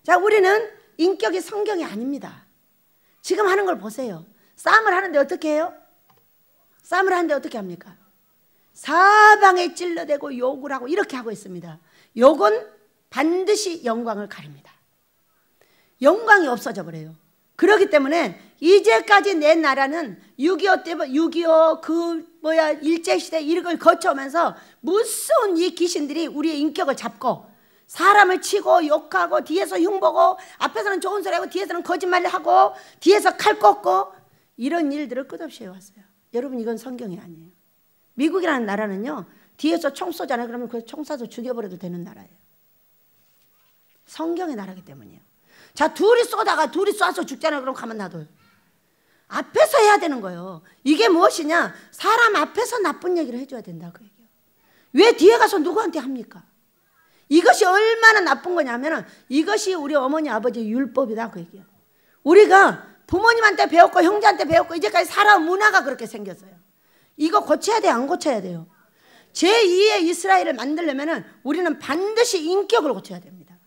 자, 우리는 인격이 성경이 아닙니다. 지금 하는 걸 보세요. 싸움을 하는데 어떻게 해요? 싸움을 하는데 어떻게 합니까? 사방에 찔러대고 욕을 하고 이렇게 하고 있습니다. 욕은 반드시 영광을 가립니다. 영광이 없어져 버려요. 그렇기 때문에 이제까지 내 나라는 6.25 때 6.25 일제시대 이런 걸 거쳐오면서 무서운 이 귀신들이 우리의 인격을 잡고 사람을 치고 욕하고 뒤에서 흉보고 앞에서는 좋은 소리 하고 뒤에서는 거짓말을 하고 뒤에서 칼 꽂고 이런 일들을 끝없이 해왔어요. 여러분, 이건 성경이 아니에요. 미국이라는 나라는요, 뒤에서 총 쏘잖아요. 그러면 그 총 쏴서 죽여버려도 되는 나라예요. 성경의 나라기 때문이에요. 자, 둘이 쏘다가 둘이 쏴서 죽잖아요. 그럼 가만 놔둬요. 앞에서 해야 되는 거예요. 이게 무엇이냐? 사람 앞에서 나쁜 얘기를 해줘야 된다고 얘기해요. 왜 뒤에 가서 누구한테 합니까? 이것이 얼마나 나쁜 거냐면 이것이 우리 어머니 아버지 율법이다 그 얘기예요. 우리가 부모님한테 배웠고 형제한테 배웠고 이제까지 살아온 문화가 그렇게 생겼어요. 이거 고쳐야 돼요? 안 고쳐야 돼요? 제2의 이스라엘을 만들려면 우리는 반드시 인격을 고쳐야 됩니다.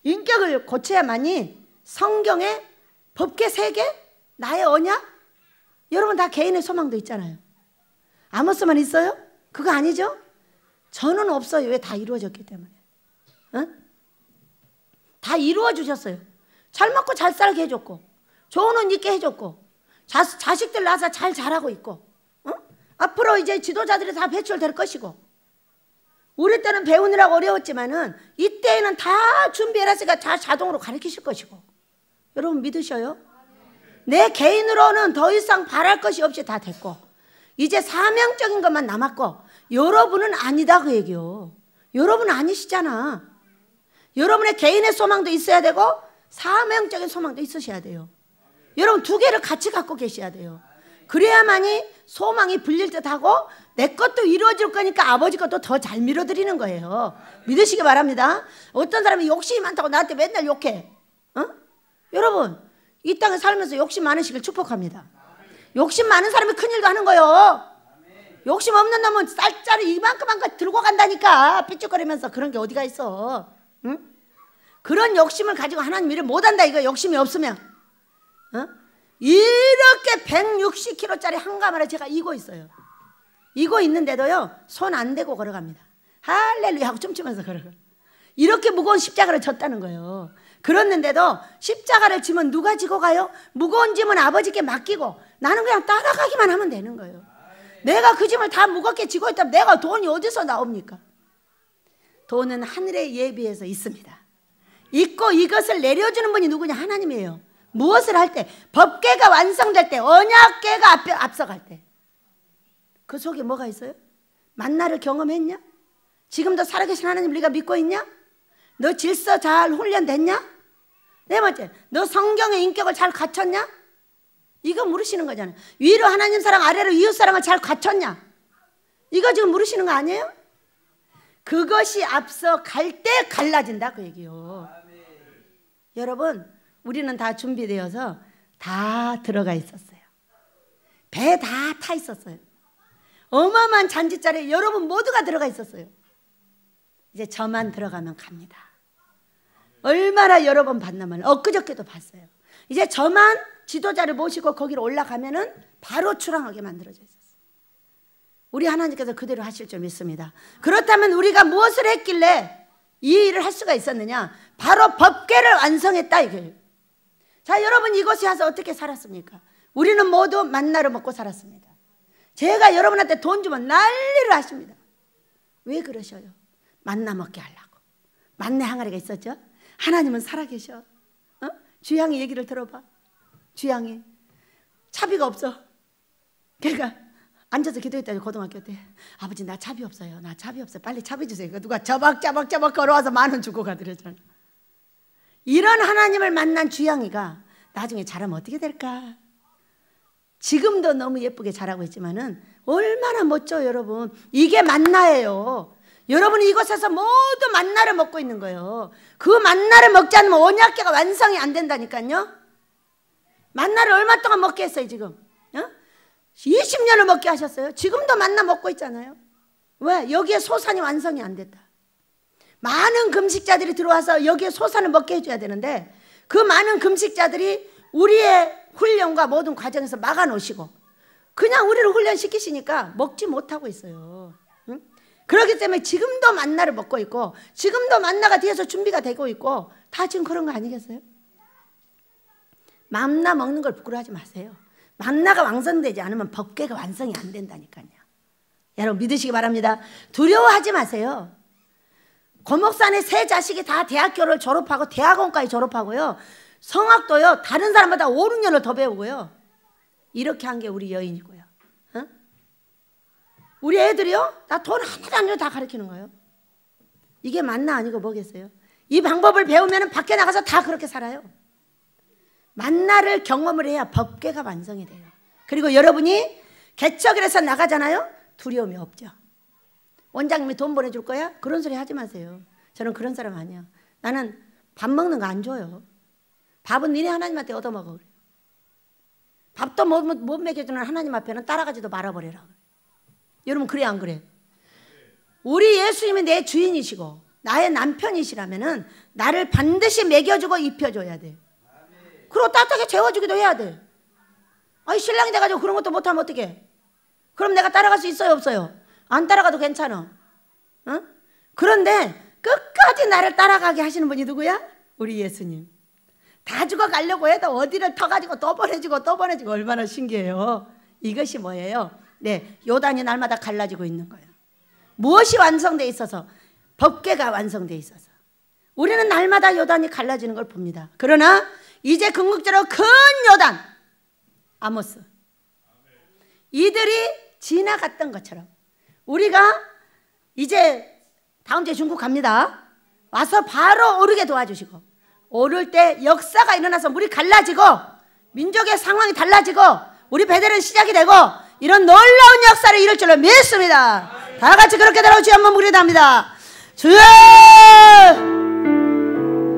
인격을 고쳐야만이 성경의 법계 세계, 나의 언약, 여러분 다 개인의 소망도 있잖아요. 아모스만 있어요? 그거 아니죠? 저는 없어요. 왜? 다 이루어졌기 때문에. 어? 다 이루어 주셨어요. 잘 먹고 잘 살게 해줬고 좋은 옷 입게 해줬고 자식들 낳아서 잘 자라고 있고 어? 앞으로 이제 지도자들이 다 배출될 것이고 우리 때는 배우느라고 어려웠지만은 이때에는 다 준비해놨으니까 다 자동으로 가르치실 것이고 여러분 믿으셔요? 내 개인으로는 더 이상 바랄 것이 없이 다 됐고 이제 사명적인 것만 남았고 여러분은 아니다 그 얘기요. 여러분은 아니시잖아. 여러분의 개인의 소망도 있어야 되고 사명적인 소망도 있으셔야 돼요. 여러분 두 개를 같이 갖고 계셔야 돼요. 그래야만이 소망이 불릴 듯하고 내 것도 이루어질 거니까 아버지 것도 더 잘 밀어드리는 거예요. 믿으시기 바랍니다. 어떤 사람이 욕심이 많다고 나한테 맨날 욕해. 여러분, 이 땅에 살면서 욕심 많으시길 축복합니다. 욕심 많은 사람이 큰일도 하는 거예요. 욕심 없는 놈은 쌀짜리 이만큼만 들고 간다니까. 삐죽거리면서. 그런 게 어디가 있어. 응? 그런 욕심을 가지고 하나님 일을 못한다 이거. 욕심이 없으면. 이렇게 160kg짜리 한가마를 제가 이고 있어요. 이고 있는데도요, 손 안 대고 걸어갑니다. 할렐루야 하고 춤추면서 걸어가. 이렇게 무거운 십자가를 졌다는 거예요. 그랬는데도 십자가를 지면 누가 지고 가요? 무거운 짐은 아버지께 맡기고 나는 그냥 따라가기만 하면 되는 거예요. 내가 그 짐을 다 무겁게 지고 있다면 내가 돈이 어디서 나옵니까? 돈은 하늘의 예비에서 있습니다. 있고 이것을 내려주는 분이 누구냐? 하나님이에요. 무엇을 할 때? 법궤가 완성될 때, 언약궤가 앞서갈 때. 그 속에 뭐가 있어요? 만나를 경험했냐? 지금도 살아계신 하나님 우리가 믿고 있냐? 너 질서 잘 훈련됐냐? 네 번째, 너 성경의 인격을 잘 갖췄냐? 이거 물으시는 거잖아요. 위로 하나님 사랑, 아래로 이웃 사랑을 잘 갖췄냐? 이거 지금 물으시는 거 아니에요? 그것이 앞서 갈 때 갈라진다 그 얘기요. 여러분, 우리는 다 준비되어서 다 들어가 있었어요. 배 다 타 있었어요. 어마어마한 잔짓자리에 여러분 모두가 들어가 있었어요. 이제 저만 들어가면 갑니다. 얼마나 여러 번 봤나만. 엊그저께도 봤어요. 이제 저만 지도자를 모시고 거기로 올라가면은 바로 출항하게 만들어져 있었어요. 우리 하나님께서 그대로 하실 줄 믿습니다. 그렇다면 우리가 무엇을 했길래 이 일을 할 수가 있었느냐? 바로 법궤를 완성했다 이거예요. 자, 여러분 이곳에 와서 어떻게 살았습니까? 우리는 모두 만나를 먹고 살았습니다. 제가 여러분한테 돈 주면 난리를 하십니다. 왜 그러셔요? 만나 먹게 하려고. 만나 항아리가 있었죠? 하나님은 살아계셔. 주양이 얘기를 들어봐. 주양이 차비가 없어. 걔가 앉아서 기도했다고 고등학교 때. 아버지 나 차비 없어요. 나 차비 없어요. 빨리 차비 주세요. 누가 자박자박 걸어와서 10,000원 주고 가더랬잖아. 이런 하나님을 만난 주양이가 나중에 자라면 어떻게 될까? 지금도 너무 예쁘게 자라고 있지만은 얼마나 멋져요 여러분. 이게 만나예요. 여러분이 이곳에서 모두 만나를 먹고 있는 거예요. 그 만나를 먹지 않으면 언약궤가 완성이 안 된다니까요. 만나를 얼마 동안 먹게 했어요 지금? 20년을 먹게 하셨어요. 지금도 만나 먹고 있잖아요. 왜? 여기에 소산이 완성이 안 됐다. 많은 금식자들이 들어와서 여기에 소산을 먹게 해줘야 되는데 그 많은 금식자들이 우리의 훈련과 모든 과정에서 막아놓으시고 그냥 우리를 훈련시키시니까 먹지 못하고 있어요. 응? 그렇기 때문에 지금도 만나를 먹고 있고 지금도 만나가 뒤에서 준비가 되고 있고 다 지금 그런 거 아니겠어요? 만나 먹는 걸 부끄러워하지 마세요. 만나가 완성되지 않으면 법궤가 완성이 안 된다니까요. 여러분 믿으시기 바랍니다. 두려워하지 마세요. 고목산의 세 자식이 다 대학교를 졸업하고 대학원까지 졸업하고요. 성악도요 다른 사람보다 5, 6년을 더 배우고요. 이렇게 한 게 우리 여인이고요. 우리 애들이요 나 돈 하나도 안 주고 다 가르치는 거예요. 이게 만나 아니고 뭐겠어요? 이 방법을 배우면 밖에 나가서 다 그렇게 살아요. 만나를 경험을 해야 법궤가 완성이 돼요. 그리고 여러분이 개척일에서 나가잖아요. 두려움이 없죠. 원장님이 돈 보내줄 거야? 그런 소리 하지 마세요. 저는 그런 사람 아니야. 나는 밥 먹는 거 안 줘요. 밥은 니네 하나님한테 얻어먹어. 그래. 밥도 못 먹여주는 하나님 앞에는 따라가지도 말아버리라. 여러분 그래 안 그래? 우리 예수님이 내 주인이시고 나의 남편이시라면은 나를 반드시 먹여주고 입혀줘야 돼. 그리고 따뜻하게 재워주기도 해야 돼. 아니 신랑이 돼가지고 그런 것도 못하면 어떡해? 그럼 내가 따라갈 수 있어요 없어요? 안 따라가도 괜찮아. 그런데 끝까지 나를 따라가게 하시는 분이 누구야? 우리 예수님. 다 죽어가려고 해도 어디를 터가지고 또 보내주고 또 보내주고 얼마나 신기해요. 이것이 뭐예요? 네, 요단이 날마다 갈라지고 있는 거예요. 무엇이 완성되어 있어서? 법궤가 완성되어 있어서 우리는 날마다 요단이 갈라지는 걸 봅니다. 그러나 이제 궁극적으로 큰 요단 아모스 이들이 지나갔던 것처럼 우리가 이제 다음 주에 중국 갑니다. 와서 바로 오르게 도와주시고 오를 때 역사가 일어나서 물이 갈라지고 민족의 상황이 달라지고 우리 베델은 시작이 되고 이런 놀라운 역사를 이룰 줄로 믿습니다. 다 같이 그렇게 되라고 주여 한번 부르답니다. 주여!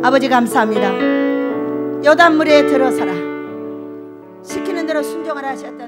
아버지 감사합니다. 요단물에 들어서라. 시키는 대로 순종하라 하셨다.